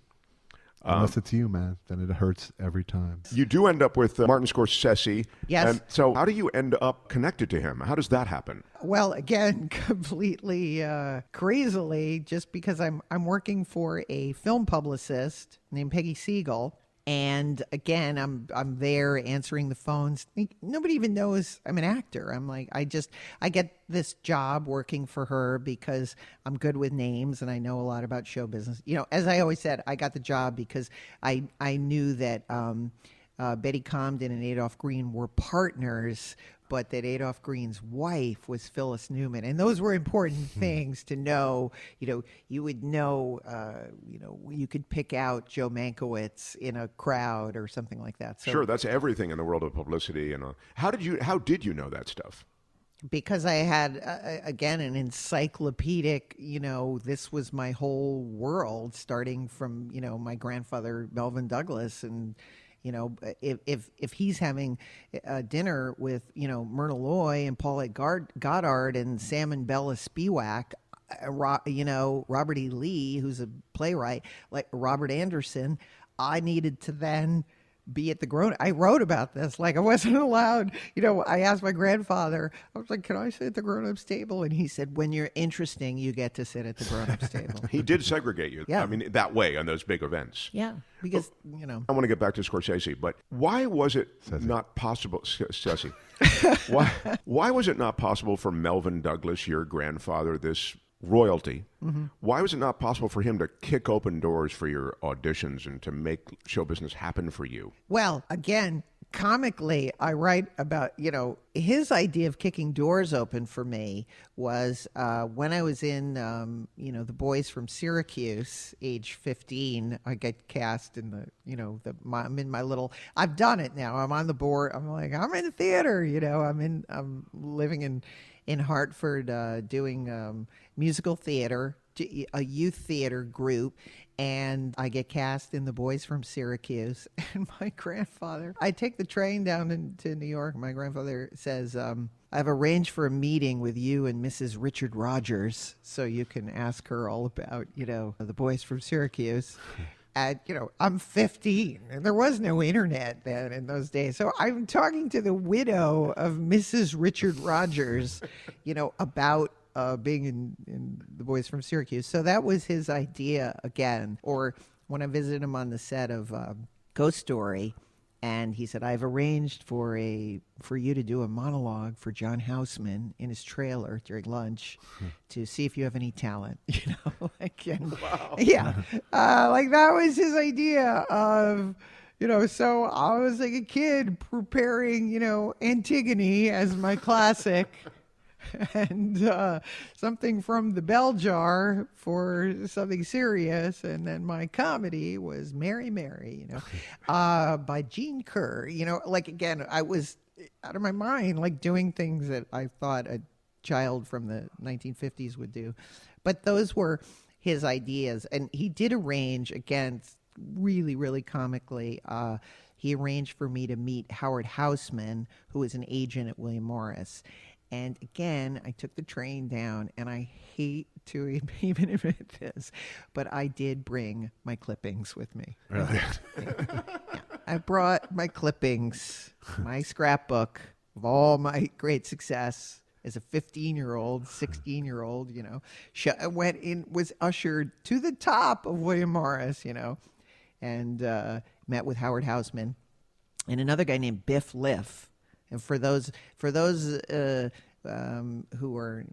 Unless it's you, man, then it hurts every time. You do end up with Martin Scorsese. Yes. And so how do you end up connected to him? How does that happen? Well, again, completely crazily, just because I'm working for a film publicist named Peggy Siegel. And again, I'm there answering the phones. Nobody even knows I'm an actor. I'm like, I get this job working for her because I'm good with names and I know a lot about show business. You know, as I always said, I got the job because I knew that Betty Comden and Adolph Green were partners, but that Adolph Green's wife was Phyllis Newman. And those were important things to know. You know, you would know, you could pick out Joe Mankiewicz in a crowd or something like that. So, sure, that's everything in the world of publicity. And how did you know that stuff? Because I had, again, an encyclopedic, this was my whole world, starting from, my grandfather, Melvin Douglas, and if he's having dinner with, Myrna Loy and Paulette Goddard and Sam and Bella Spiewak, Robert E. Lee, who's a playwright, like Robert Anderson, I needed to then be at the grown. I wrote about this. Like, I wasn't allowed, I asked my grandfather, I was like, can I sit at the grown-ups table? And he said, when you're interesting, you get to sit at the grown-ups table. He did segregate you. Yeah. I mean, that way on those big events. Yeah. Because, I want to get back to Scorsese, but why was it not possible, Scorsese, why was it not possible for Melvin Douglas, your grandfather, this royalty, why was it not possible for him to kick open doors for your auditions and to make show business happen for you? Well, again, comically, I write about, his idea of kicking doors open for me was when I was in, The Boys from Syracuse, age 15, I get cast in I'm in my little, I've done it now. I'm on the board. I'm like, I'm in the theater, I'm living in Hartford doing musical theater, a youth theater group, and I get cast in The Boys from Syracuse. And my grandfather, I take the train down to New York. My grandfather says, I've arranged for a meeting with you and Mrs. Richard Rogers so you can ask her all about, The Boys from Syracuse. And, I'm 15, and there was no internet then in those days. So I'm talking to the widow of Mrs. Richard Rogers, about being in The Boys from Syracuse. So that was his idea again. Or when I visited him on the set of Ghost Story, and he said, I've arranged for you to do a monologue for John Houseman in his trailer during lunch to see if you have any talent, wow. Yeah. Like that was his idea of, so I was like a kid preparing, Antigone as my classic. And something from the bell jar for something serious, and then my comedy was Mary Mary, by Gene Kerr. Like, again, I was out of my mind, like doing things that I thought a child from the 1950s would do. But those were his ideas, and he did arrange, again, really, really comically, he arranged for me to meet Howard Houseman, who was an agent at William Morris. And again, I took the train down, and I hate to even admit this, but I did bring my clippings with me. Really? Yeah. I brought my clippings, my scrapbook of all my great success as a 15-year-old, 16-year-old, went in, was ushered to the top of William Morris, and met with Howard Houseman and another guy named Biff Liff. And for those who are,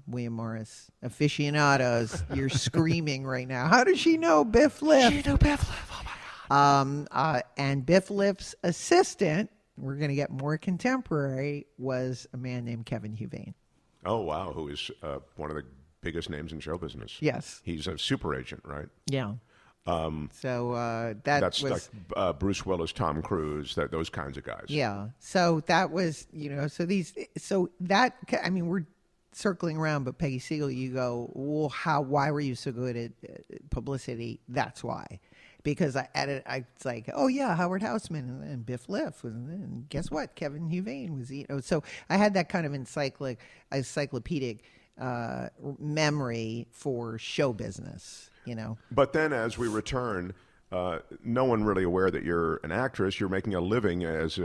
William Morris aficionados, you're screaming right now. How does she know Biff Liff? She knew Biff Liff. Oh my God. And Biff Liff's assistant, we're going to get more contemporary, was a man named Kevin Huvane. Oh, wow. Who is one of the biggest names in show business. Yes. He's a super agent, right? Yeah. That's was like Bruce Willis, Tom Cruise, those kinds of guys. Yeah. So that was, we're circling around, but Peggy Siegel, you go, well, why were you so good at publicity? That's why. Because it's like, oh yeah, Howard Houseman and Biff Liff, and guess what? Kevin Huvane was, so I had that kind of encyclopedic memory for show business, But then as we return, no one really aware that you're an actress. You're making a living as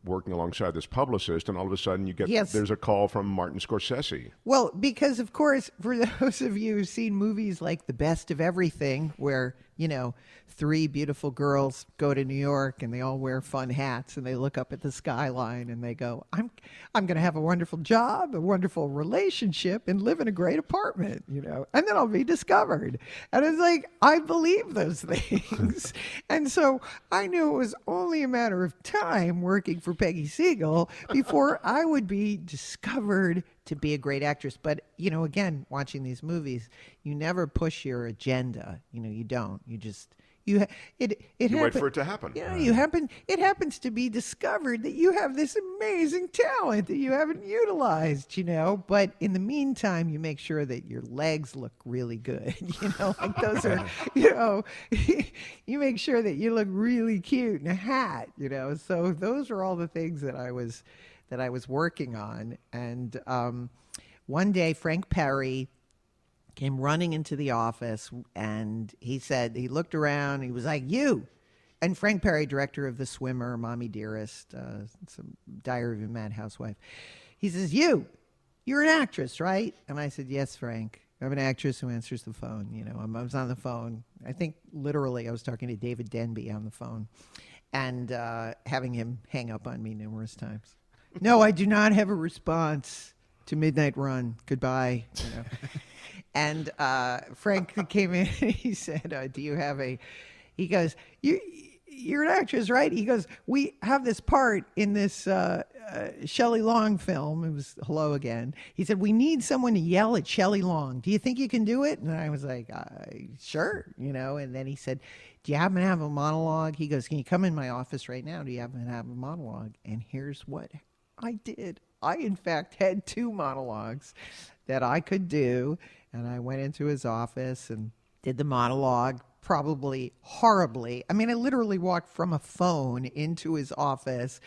working alongside this publicist, and all of a sudden you get there's a call from Martin Scorsese. Well, because of course, for those of you who've seen movies like The Best of Everything, where three beautiful girls go to New York and they all wear fun hats and they look up at the skyline and they go, I'm going to have a wonderful job, a wonderful relationship, and live in a great apartment, and then I'll be discovered. And it's like, I believe those things. And so I knew it was only a matter of time working for Peggy Siegel before I would be discovered to be a great actress. But, again, watching these movies, you never push your agenda. You don't. You just... You wait for it to happen. Yeah, it happens to be discovered that you have this amazing talent that you haven't utilized, But in the meantime, you make sure that your legs look really good, like those are, you make sure that you look really cute in a hat, So those are all the things that I was working on. And one day, Frank Perry came running into the office, and he said, he looked around, he was like, you. And Frank Perry, director of The Swimmer, Mommy Dearest, some Diary of a Mad Housewife, he says, you're an actress, right? And I said, yes, Frank. I'm an actress who answers the phone. I was on the phone. I think literally I was talking to David Denby on the phone and having him hang up on me numerous times. No, I do not have a response to Midnight Run. Goodbye. And Frank came in and he said, do you have he goes, you're an actress, right? He goes, we have this part in this Shelley Long film. It was Hello Again. He said, we need someone to yell at Shelley Long. Do you think you can do it? And I was like, sure, And then he said, do you happen to have a monologue? He goes, can you come in my office right now? Do you happen to have a monologue? And here's what I did. I, in fact, had 2 monologues that I could do. And I went into his office and did the monologue, probably horribly. I mean, I literally walked from a phone into his office,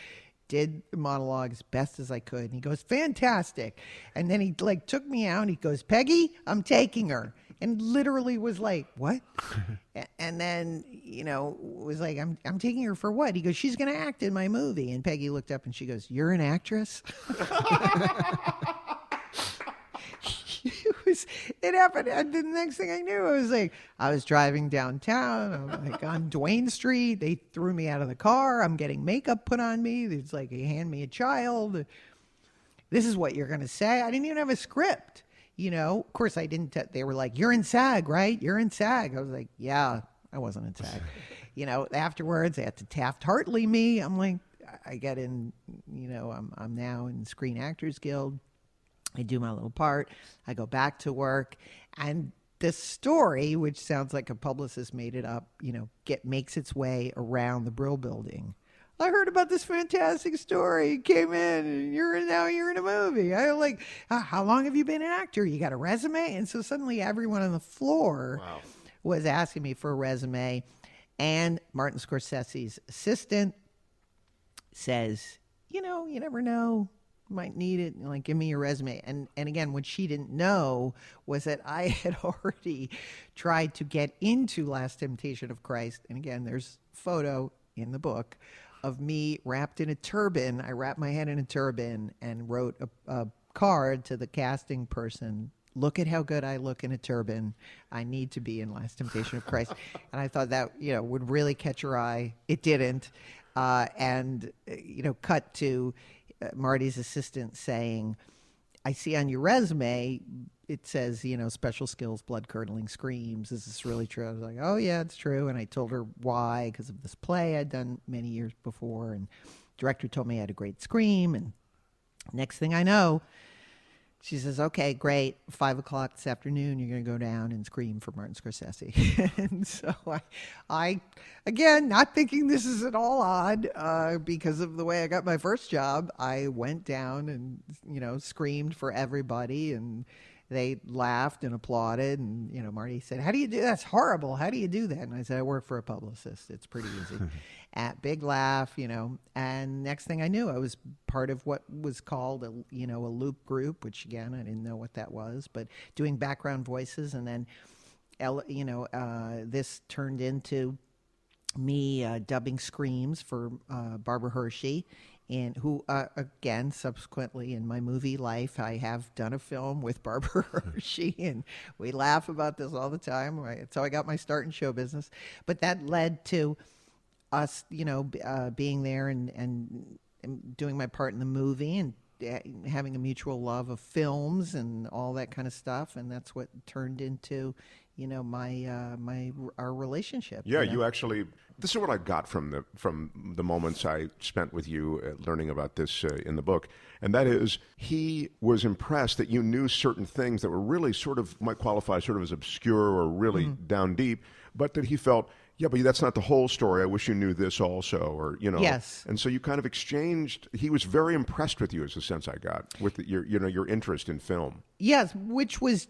did the monologue as best as I could. And he goes, fantastic. And then he took me out and he goes, Peggy, I'm taking her. And literally was like, what? And then, was like, I'm taking her for what? He goes, she's going to act in my movie. And Peggy looked up and she goes, you're an actress? It happened. And the next thing I knew, I was driving downtown. I'm on Duane Street. They threw me out of the car. I'm getting makeup put on me. It's like, they hand me a child. This is what you're going to say. I didn't even have a script. Of course I didn't. They were like, you're in SAG, right? You're in SAG. I was like, yeah, I wasn't in SAG. Afterwards, they had to Taft-Hartley me. I'm like, I get in, I'm now in Screen Actors Guild. I do my little part. I go back to work. And this story, which sounds like a publicist made it up, makes its way around the Brill Building. I heard about this fantastic story. You came in and you're in a movie. I'm like, how long have you been an actor? You got a resume? And so suddenly everyone on the floor was asking me for a resume. And Martin Scorsese's assistant says, you never know. Might need it, give me your resume. And again, what she didn't know was that I had already tried to get into Last Temptation of Christ. And again, there's a photo in the book of me wrapped in a turban. I wrapped my head in a turban and wrote a card to the casting person. Look at how good I look in a turban. I need to be in Last Temptation of Christ. And I thought that, would really catch her eye. It didn't. Cut to Marty's assistant saying, I see on your resume, it says, special skills, blood-curdling screams. Is this really true? I was like, oh, yeah, it's true. And I told her why, because of this play I'd done many years before. And director told me I had a great scream. And next thing I know, she says, okay, great. 5 o'clock this afternoon, you're going to go down and scream for Martin Scorsese. And so I, again, not thinking this is at all odd, because of the way I got my first job, I went down and, screamed for everybody, and they laughed and applauded. And, Marty said, how do you do that? That's horrible. How do you do that? And I said, I work for a publicist. It's pretty easy. At big laugh, and next thing I knew, I was part of what was called a loop group, which again, I didn't know what that was, but doing background voices. And then, this turned into me dubbing screams for Barbara Hershey, and who, again, subsequently in my movie life, I have done a film with Barbara Hershey, and we laugh about this all the time. That's how I got my start in show business. But that led to us, being there and doing my part in the movie, and having a mutual love of films and all that kind of stuff. And that's what turned into, our relationship. Yeah, you actually. This is what I got from the moments I spent with you learning about this in the book, and that is he was impressed that you knew certain things that were really sort of might qualify sort of as obscure or really down deep, but that he felt, yeah, but that's not the whole story. I wish you knew this also, or Yes. And so you kind of exchanged. He was very impressed with you, is the sense I got, with your interest in film. Yes, which was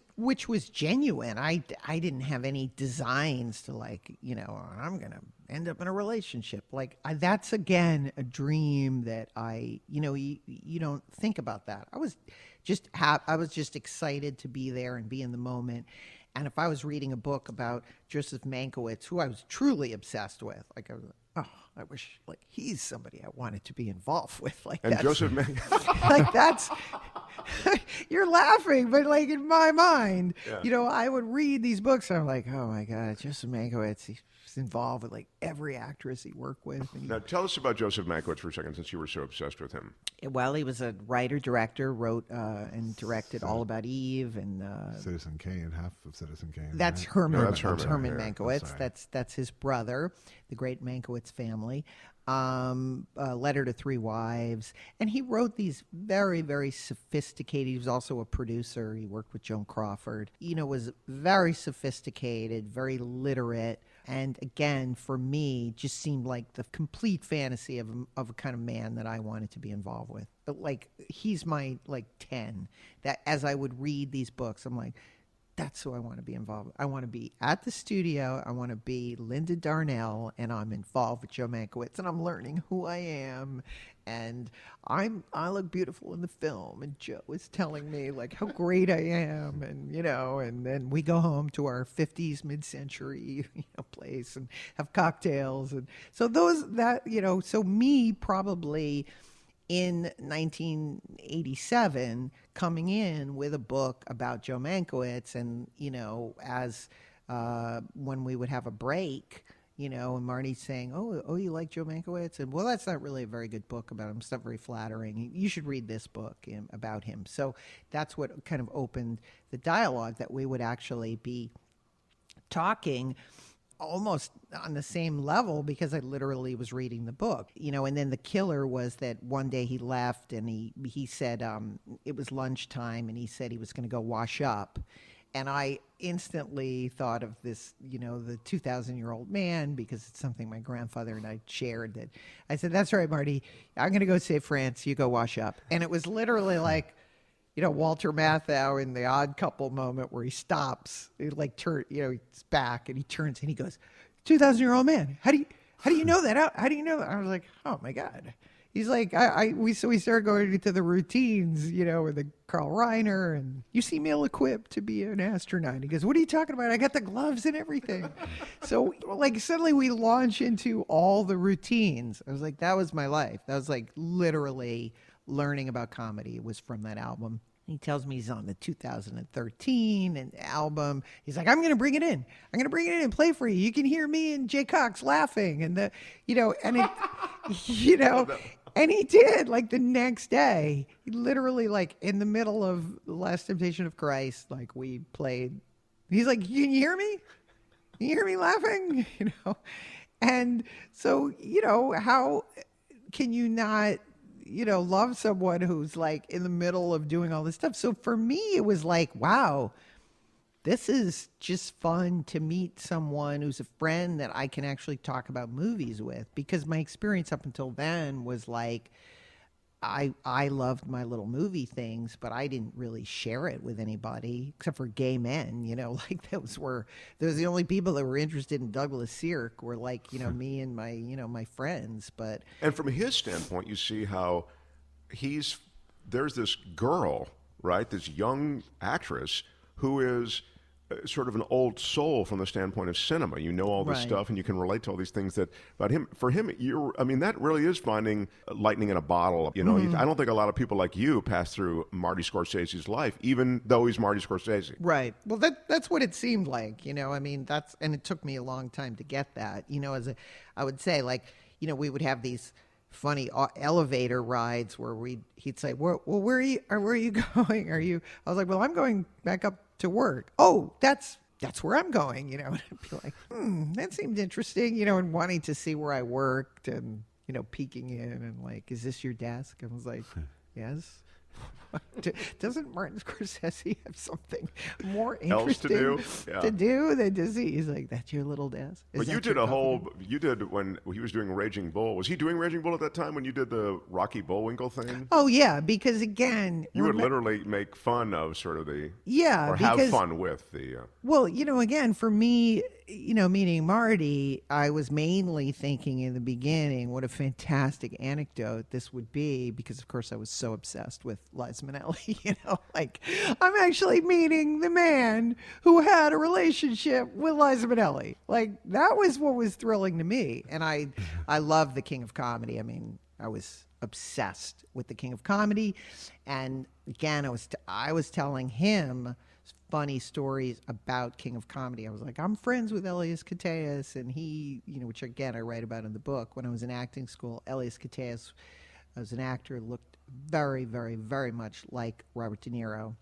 genuine. I didn't have any designs to I'm gonna end up in a relationship. That's again a dream that you don't think about that. I was just excited to be there and be in the moment. And if I was reading a book about Joseph Mankiewicz, who I was truly obsessed with, I was like, oh, I wish he's somebody I wanted to be involved with. And Joseph Mankiewicz, that's you're laughing, but in my mind, I would read these books and I'm like, oh my God, Joseph Mankiewicz, he's involved with every actress he worked with. Now tell us about Joseph Mankiewicz for a second, since you were so obsessed with him. Well, he was a writer-director, wrote and directed All About Eve and Citizen Kane, half of Citizen Kane. That's right? Herman. No, that's Herman Mankiewicz. That's his brother, the great Mankiewicz family. Letter to Three Wives, and he wrote these very, very sophisticated. He was also a producer. He worked with Joan Crawford. Was very sophisticated, very literate. And again, for me, just seemed like the complete fantasy of a kind of man that I wanted to be involved with. But he's my 10. That as I would read these books, I'm like, that's who I want to be involved with. I want to be at the studio. I want to be Linda Darnell, and I'm involved with Joe Mankiewicz, and I'm learning who I am, and I look beautiful in the film, and Joe is telling me how great I am, and and then we go home to our 50s mid-century place and have cocktails, and so so me probably in 1987 coming in with a book about Joe Mankiewicz, and as when we would have a break, and Marty's saying, oh, you like Joe Mankiewicz? And well, that's not really a very good book about him. It's not very flattering. You should read this book about him. So that's what kind of opened the dialogue, that we would actually be talking almost on the same level, because I literally was reading the book, and then the killer was that one day he left, and he said it was lunchtime, and he said he was going to go wash up. And I instantly thought of this, the 2,000-year-old man, because it's something my grandfather and I shared. That I said, that's right, Marty, I'm going to go save France, you go wash up. And it was literally Walter Matthau in The Odd Couple moment, where he stops, he's back, and he turns and he goes, 2,000-year-old man, how do you know that? How do you know that? I was like, oh my God. He's like, we started going into the routines, with the Carl Reiner, and you seem ill-equipped to be an astronaut. He goes, what are you talking about? I got the gloves and everything. So suddenly we launch into all the routines. I was like, that was my life. That was literally learning about comedy. It was from that album. He tells me he's on the 2013 album. He's like, I'm going to bring it in. I'm going to bring it in and play for you. You can hear me and Jay Cox laughing, and And he did, like, the next day. He literally, like, in the middle of The Last Temptation of Christ, like, we played. He's like, can you hear me? Can you hear me laughing? You know? And so, you know, how can you not, you know, love someone who's, like, in the middle of doing all this stuff? So for me, it was like, wow, this is just fun to meet someone who's a friend that I can actually talk about movies with, because my experience up until then was like, I loved my little movie things, but I didn't really share it with anybody except for gay men, you know, like those were the only people that were interested in Douglas Sirk were like, you know, me and my, you know, my friends. But and from his standpoint, you see how there's this girl, right, this young actress who is sort of an old soul from the standpoint of cinema. You know all this stuff, and you can relate to all these things that about him. For him, that really is finding lightning in a bottle. You know, I don't think a lot of people like you pass through Marty Scorsese's life, even though he's Marty Scorsese. Right. Well, that's what it seemed like. You know, I mean, and it took me a long time to get that. You know, I would say, like, you know, we would have these funny elevator rides where he'd say, well, where are you going? I was like, well, I'm going back up to work. Oh, that's where I'm going, you know. And I'd be like, that seemed interesting, you know, and wanting to see where I worked and, you know, peeking in and like, is this your desk? I was like, yes. Doesn't Martin Scorsese have something more interesting to do than to see? He's like, that's your little desk? But you did when he was doing Raging Bull. Was he doing Raging Bull at that time when you did the Rocky Bullwinkle thing? Oh, yeah, because again... You would literally make fun of sort of the... Yeah, or have fun with the... Well, you know, again, for me, you know, meeting Marty, I was mainly thinking in the beginning what a fantastic anecdote this would be, because, of course, I was so obsessed with Liza Minnelli, you know, like, I'm actually meeting the man who had a relationship with Liza Minnelli. Like, that was what was thrilling to me. And I love the King of Comedy. I mean, I was obsessed with the King of Comedy. And again, I was telling him funny stories about King of Comedy. I was like, I'm friends with Elias Koteas, and he, you know, which again I write about in the book. When I was in acting school, Elias Koteas was an actor, looked very, very, very much like Robert De Niro,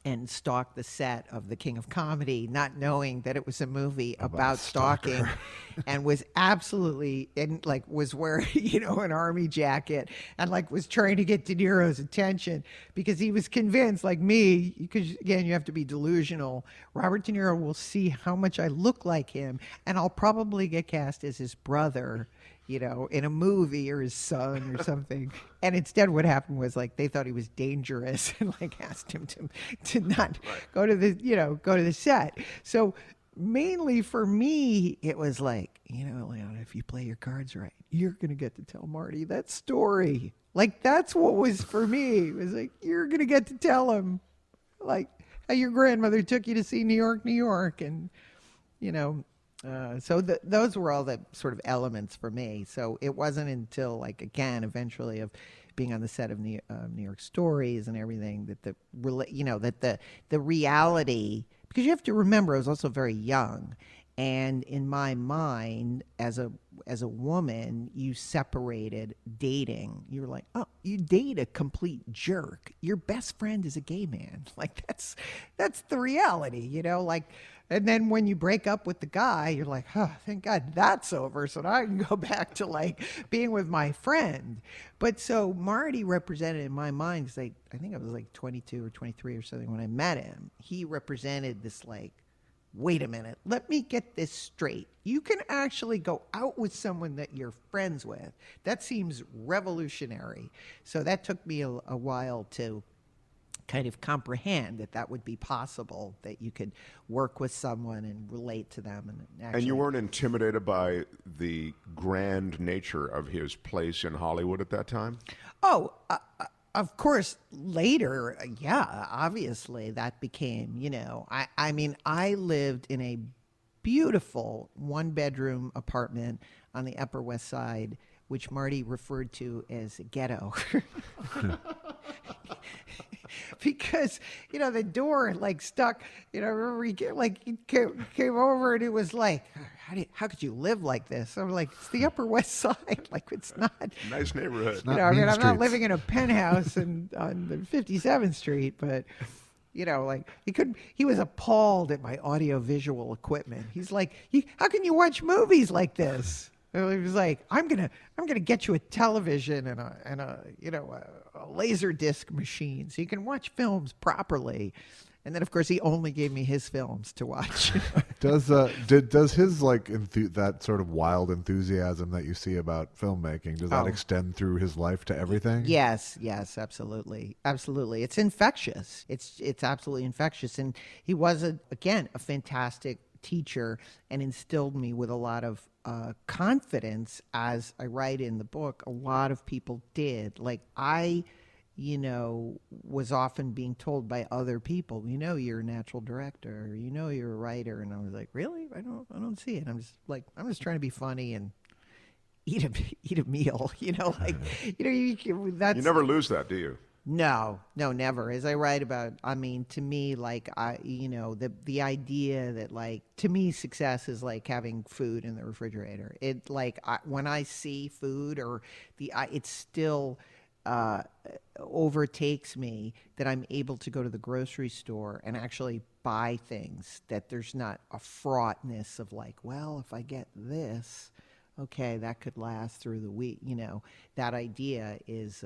and stalked the set of The King of Comedy, not knowing that it was a movie about stalking, and was absolutely, and like was wearing, you know, an army jacket, and like was trying to get De Niro's attention because he was convinced, like me, because again, you have to be delusional. Robert De Niro will see how much I look like him, and I'll probably get cast as his brother, you know, in a movie, or his son or something. And instead what happened was, like, they thought he was dangerous and like asked him to not go to the set. So mainly for me, it was like, you know, Illeana, if you play your cards right, you're going to get to tell Marty that story. Like, that's what was for me. It was like, you're going to get to tell him, like, how your grandmother took you to see New York, New York. And, you know, so those were all the sort of elements for me. So it wasn't until, like, again, eventually of being on the set of New York Stories and everything that the reality, because you have to remember I was also very young, and in my mind as a woman, you separated dating. You were like, oh, you date a complete jerk. Your best friend is a gay man. Like, that's the reality, you know, like. And then when you break up with the guy, you're like, oh, thank God that's over. So now I can go back to, like, being with my friend. But so Marty represented in my mind, because I think I was like 22 or 23 or something when I met him. He represented this, like, wait a minute, let me get this straight. You can actually go out with someone that you're friends with. That seems revolutionary. So that took me a while to kind of comprehend that would be possible, that you could work with someone and relate to them. And you weren't intimidated by the grand nature of his place in Hollywood at that time? Oh, of course, later, yeah, obviously that became, you know, I mean, I lived in a beautiful one-bedroom apartment on the Upper West Side, which Marty referred to as a ghetto. because, the door like stuck, I remember he came over and it was like, how could you live like this? I'm like, it's the Upper West Side. Like, it's not. Nice neighborhood. I'm not living in a penthouse on the 57th Street, but like he was appalled at my audio-visual equipment. He's like, how can you watch movies like this? And he was like, I'm gonna get you a television and a laser disc machine so you can watch films properly. And then, of course, he only gave me his films to watch. Does his that sort of wild enthusiasm that you see about filmmaking, does that extend through his life to everything? Yes, absolutely. It's infectious. It's absolutely infectious. And he was a fantastic teacher and instilled me with a lot of confidence. As I write in the book, a lot of people did. Like, I was often being told by other people, you're a natural director, you're a writer. And I was like, really? I don't see it. I'm just trying to be funny and eat a meal, that's. You never lose that, do you? No, never. As I write about, to me, the idea that, to me, success is like having food in the refrigerator. It when I see food it still overtakes me that I'm able to go to the grocery store and actually buy things, that there's not a fraughtness of if I get this, okay, that could last through the week. That idea is,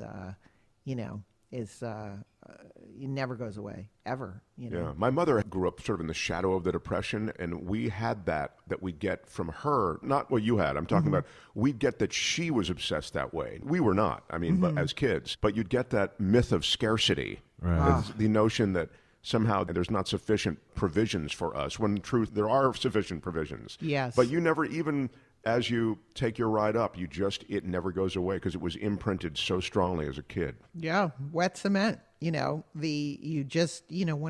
it never goes away, ever. Yeah, my mother grew up sort of in the shadow of the Depression, and we had that we get from her, not what you had. I'm talking about, we get that she was obsessed that way. We were not, but as kids. But you'd get that myth of scarcity, right. The notion that somehow there's not sufficient provisions for us, when in truth, there are sufficient provisions. Yes. But you never even... As you take your ride up, it never goes away because it was imprinted so strongly as a kid. Yeah, wet cement. When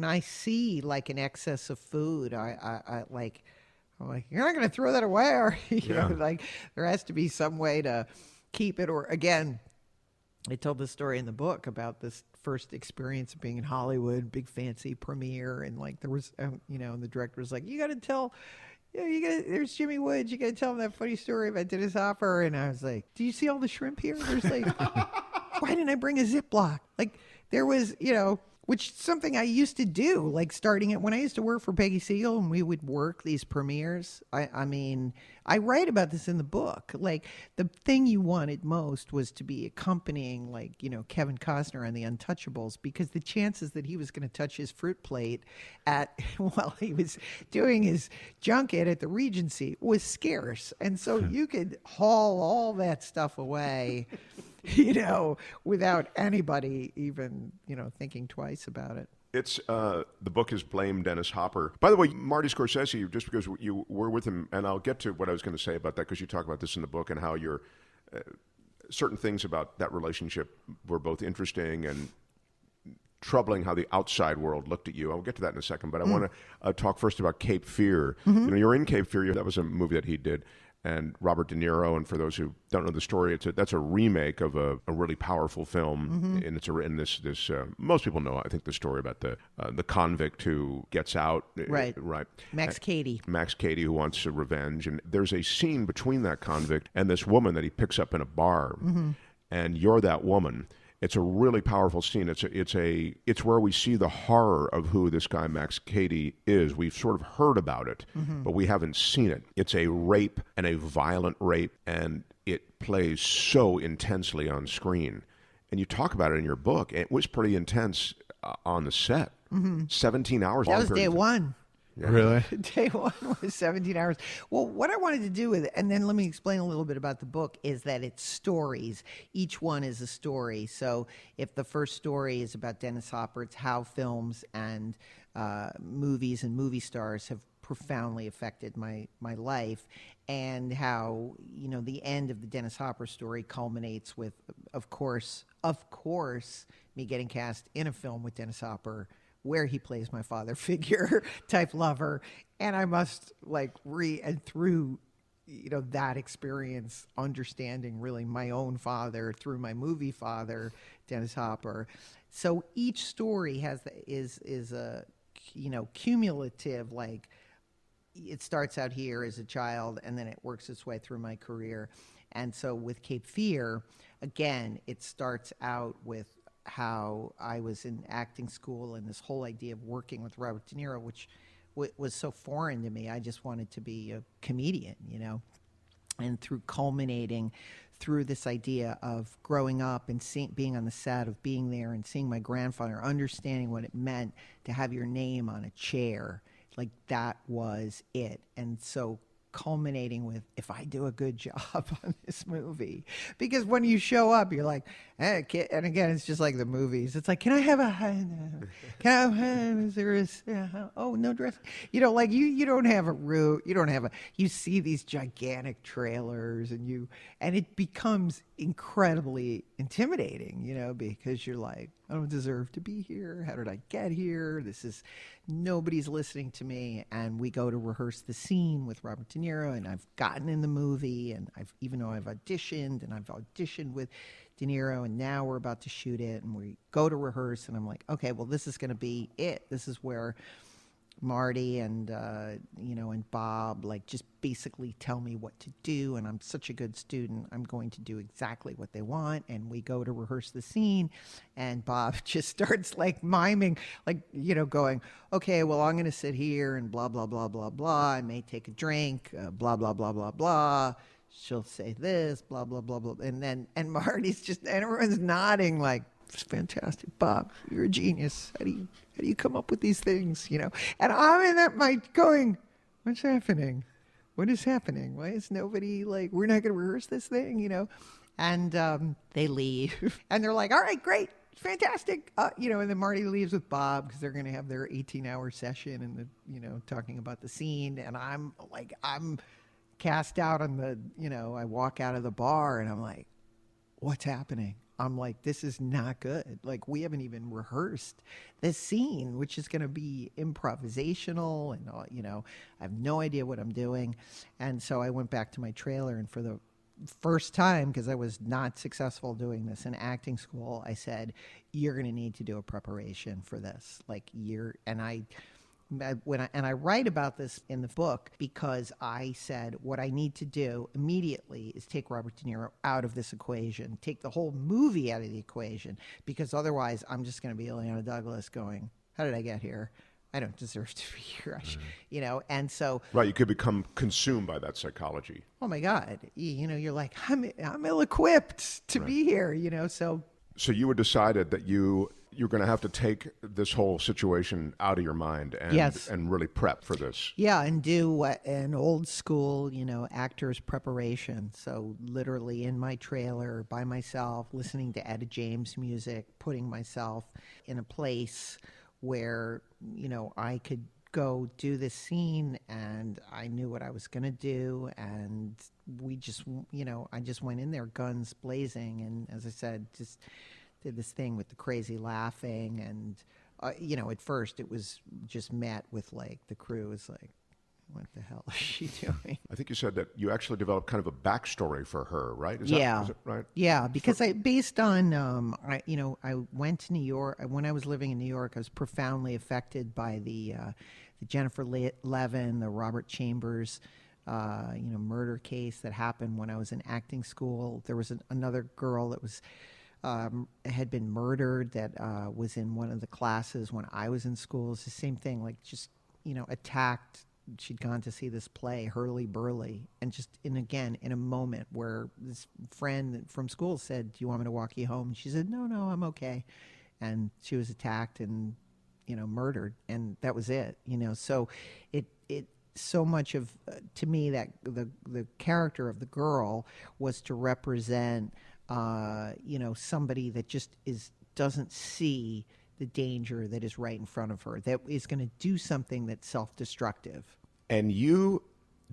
I see an excess of food, I'm like, you're not going to throw that away, are you? There has to be some way to keep it. Or again, I told this story in the book about this first experience of being in Hollywood, big fancy premiere, and there was, and the director was like, you got to tell. Yeah, there's Jimmy Woods. You got to tell him that funny story about Dennis Hopper. And I was like, do you see all the shrimp here? There's why didn't I bring a Ziploc? There was, which is something I used to do, starting it when I used to work for Peggy Siegel and we would work these premieres. I write about this in the book. The thing you wanted most was to be accompanying, Kevin Costner on The Untouchables, because the chances that he was going to touch his fruit plate while he was doing his junket at the Regency was scarce. And so you could haul all that stuff away, without anybody even, thinking twice about it. It's the book is Blame Dennis Hopper. By the way, Marty Scorsese, just because you were with him, and I'll get to what I was going to say about that because you talk about this in the book and how your certain things about that relationship were both interesting and troubling, how the outside world looked at you. I'll get to that in a second, but I want to talk first about Cape Fear. You're in Cape Fear. That was a movie that he did. And Robert De Niro, and for those who don't know the story, that's a remake of a really powerful film, and it's in this most people know, I think, the story about the convict who gets out, right? Max Cady, who wants revenge, and there's a scene between that convict and this woman that he picks up in a bar, and you're that woman. It's a really powerful scene. It's where we see the horror of who this guy Max Cady is. We've sort of heard about it, but we haven't seen it. It's a rape, and a violent rape, and it plays so intensely on screen. And you talk about it in your book. It was pretty intense on the set. 17 hours. That was day one. Yeah. Really? Day one was 17 hours. Well, what I wanted to do with it, and then let me explain a little bit about the book, is that it's stories. Each one is a story. So if the first story is about Dennis Hopper, it's how films and movies and movie stars have profoundly affected my life, and how, the end of the Dennis Hopper story culminates with, of course, me getting cast in a film with Dennis Hopper where he plays my father figure type lover. And I must through, that experience, understanding really my own father through my movie father, Dennis Hopper, So each story is a cumulative, like it starts out here as a child and then it works its way through my career. And so with Cape Fear, again, it starts out with how I was in acting school and this whole idea of working with Robert De Niro, which was so foreign to me. I just wanted to be a comedian, and through culminating through this idea of growing up and being on the set, of being there and seeing my grandfather, understanding what it meant to have your name on a chair, like that was it. And so culminating with, if I do a good job on this movie, because when you show up, you're like, hey, kid, and again, it's just like the movies. It's like, can I have is there oh, no dress? Like you don't have a route. You see these gigantic trailers and it becomes incredibly intimidating, because you're like, I don't deserve to be here. How did I get here? Nobody's listening to me. And we go to rehearse the scene with Robert De Niro, and I've gotten in the movie, and even though I've auditioned with De Niro, and now we're about to shoot it, and we go to rehearse, and I'm like, okay, well, this is going to be it. This is where Marty and and Bob just basically tell me what to do, and I'm such a good student, I'm going to do exactly what they want. And we go to rehearse the scene, and Bob just starts miming, going, okay, well, I'm going to sit here and blah blah blah blah blah, I may take a drink, blah blah blah blah blah, she'll say this, blah blah blah blah, and Marty's and everyone's nodding like, it's fantastic, Bob, you're a genius. How do you come up with these things, And I'm in that mic going, what's happening? What is happening? Why is nobody we're not going to rehearse this thing, And they leave. And they're like, all right, great, fantastic. And then Marty leaves with Bob because they're going to have their 18-hour session and talking about the scene. And I'm cast out on I walk out of the bar and I'm like, what's happening? I'm like, this is not good. We haven't even rehearsed this scene, which is going to be improvisational, and I have no idea what I'm doing. And so I went back to my trailer, and for the first time, because I was not successful doing this in acting school, I said, you're going to need to do a preparation for this. I write about this in the book because I said what I need to do immediately is take Robert De Niro out of this equation, take the whole movie out of the equation, because otherwise I'm just going to be Illeana Douglas going, how did I get here? I don't deserve to be here, and so... Right, you could become consumed by that psychology. Oh, my God. You're like, I'm ill-equipped to be here, so... So you were decided that you're going to have to take this whole situation out of your mind and really prep for this. Yeah, and do an old school, actor's preparation. So literally in my trailer by myself, listening to Etta James music, putting myself in a place where, I could go do this scene, and I knew what I was going to do. And we just, I just went in there guns blazing. And as I said, just did this thing with the crazy laughing. And, at first it was just met with the crew was like, what the hell is she doing? I think you said that you actually developed kind of a backstory for her, right? Is that right? Yeah, because based on, I went to New York. When I was living in New York, I was profoundly affected by the Jennifer Levin, the Robert Chambers, murder case that happened when I was in acting school. There was another girl that was had been murdered that was in one of the classes when I was in school. It's the same thing, attacked. She'd gone to see this play, Hurly Burly, and in a moment where this friend from school said, do you want me to walk you home? And she said, no, I'm okay. And she was attacked and, murdered, and that was it, So it so much of, to me, that the character of the girl was to represent, somebody that just doesn't see the danger that is right in front of her, that is going to do something that's self-destructive. And you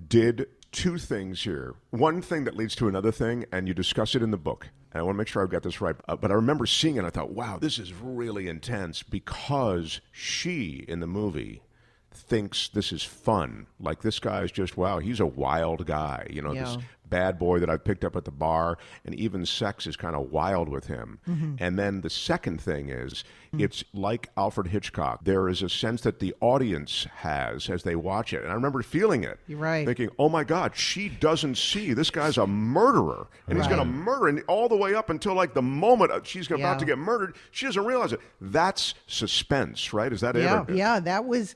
did two things here. One thing that leads to another thing, and you discuss it in the book. And I want to make sure I've got this right. But I remember seeing it, and I thought, wow, this is really intense, because she, in the movie, thinks this is fun. Like, this guy is just, wow, he's a wild guy. This bad boy that I've picked up at the bar, and even sex is kind of wild with him. And then the second thing is, it's like Alfred Hitchcock. There is a sense that the audience has as they watch it. And I remember feeling it. You're right. Thinking, oh my God, she doesn't see. This guy's a murderer. And he's going to murder. And all the way up until like the moment she's about to get murdered, she doesn't realize it. That's suspense, right? Is that it? Yeah, that was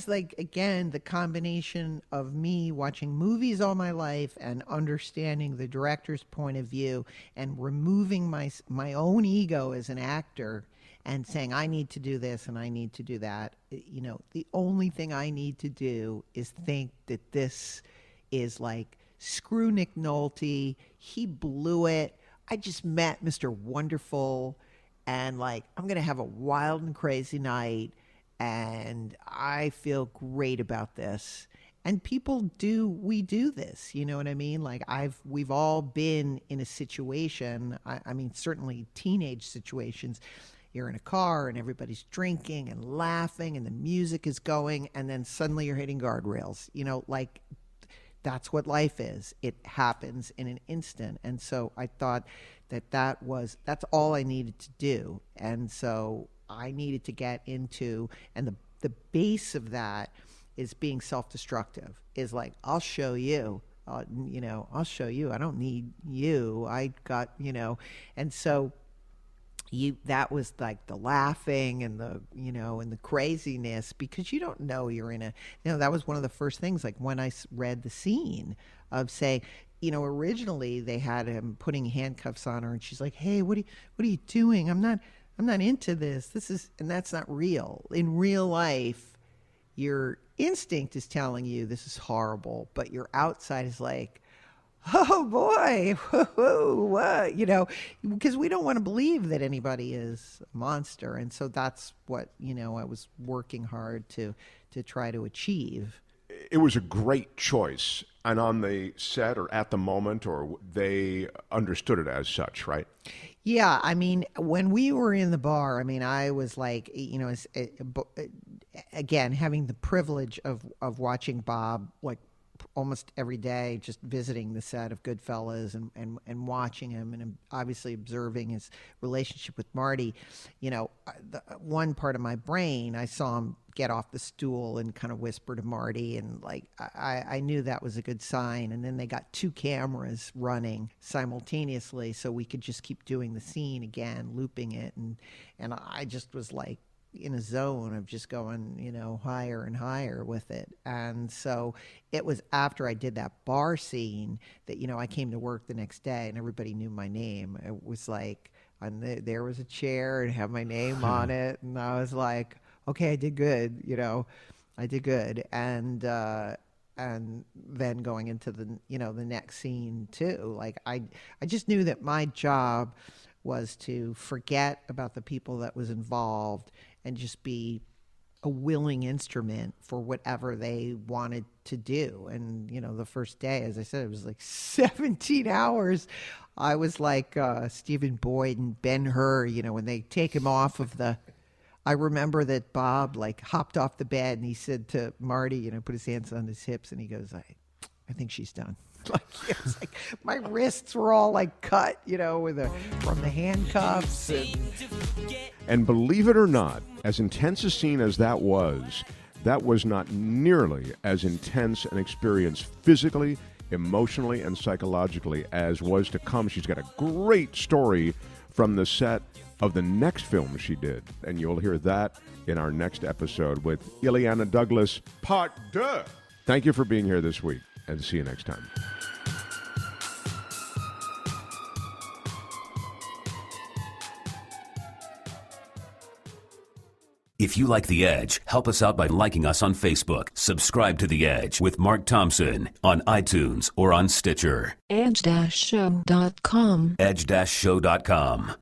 like, again, the combination of me watching movies all my life and understanding the director's point of view and removing my own ego as an actor and saying, I need to do this and I need to do that. You know, the only thing I need to do is think that this is like, screw Nick Nolte. He blew it. I just met Mr. Wonderful, and like, I'm going to have a wild and crazy night, and I feel great about this. And we do this, you know what I mean? Like we've all been in a situation, I mean, certainly teenage situations. You're in a car and everybody's drinking and laughing and the music is going, and then suddenly you're hitting guardrails, you know, like that's what life is. It happens in an instant. And so I thought that's all I needed to do. And so I needed to get into, and the base of that is being self-destructive, is like, I'll show you, I'll show you. I don't need you. I got, and so that was like the laughing and the, and the craziness, because you don't know you're in a, that was one of the first things, like when I read the scene of saying, originally they had him putting handcuffs on her and she's like, hey, what are you doing? I'm not into this. And that's not real. In real life, your instinct is telling you this is horrible, but your outside is like, oh boy, what, because we don't want to believe that anybody is a monster. And so that's what, I was working hard to try to achieve. It was a great choice. And on the set or at the moment, or they understood it as such, right? Yeah. I mean, when we were in the bar, I was like, again, having the privilege of watching Bob, like, almost every day, just visiting the set of Goodfellas and watching him, and obviously observing his relationship with Marty. One part of my brain, I saw him get off the stool and kind of whisper to Marty, and like I knew that was a good sign. And then they got 2 cameras running simultaneously, so we could just keep doing the scene again, looping it, and I just was like in a zone of just going, higher and higher with it. And so it was after I did that bar scene that, I came to work the next day and everybody knew my name. It was like, there was a chair and had my name on it. And I was like, okay, I did good, I did good. And then going into the, the next scene too, like I just knew that my job was to forget about the people that was involved and just be a willing instrument for whatever they wanted to do. And, the first day, as I said, it was like 17 hours. I was like Stephen Boyd and Ben-Hur, when they take him off of the... I remember that Bob, like, hopped off the bed and he said to Marty, put his hands on his hips, and he goes, I think she's done. Like, it was like my wrists were all like cut, from the handcuffs. And believe it or not, as intense a scene as that was not nearly as intense an experience physically, emotionally, and psychologically as was to come. She's got a great story from the set of the next film she did, and you'll hear that in our next episode with Illeana Douglas, Part 2. Thank you for being here this week, and see you next time. If you like The Edge, help us out by liking us on Facebook. Subscribe to The Edge with Mark Thompson on iTunes or on Stitcher. Edge-show.com. Edge-show.com.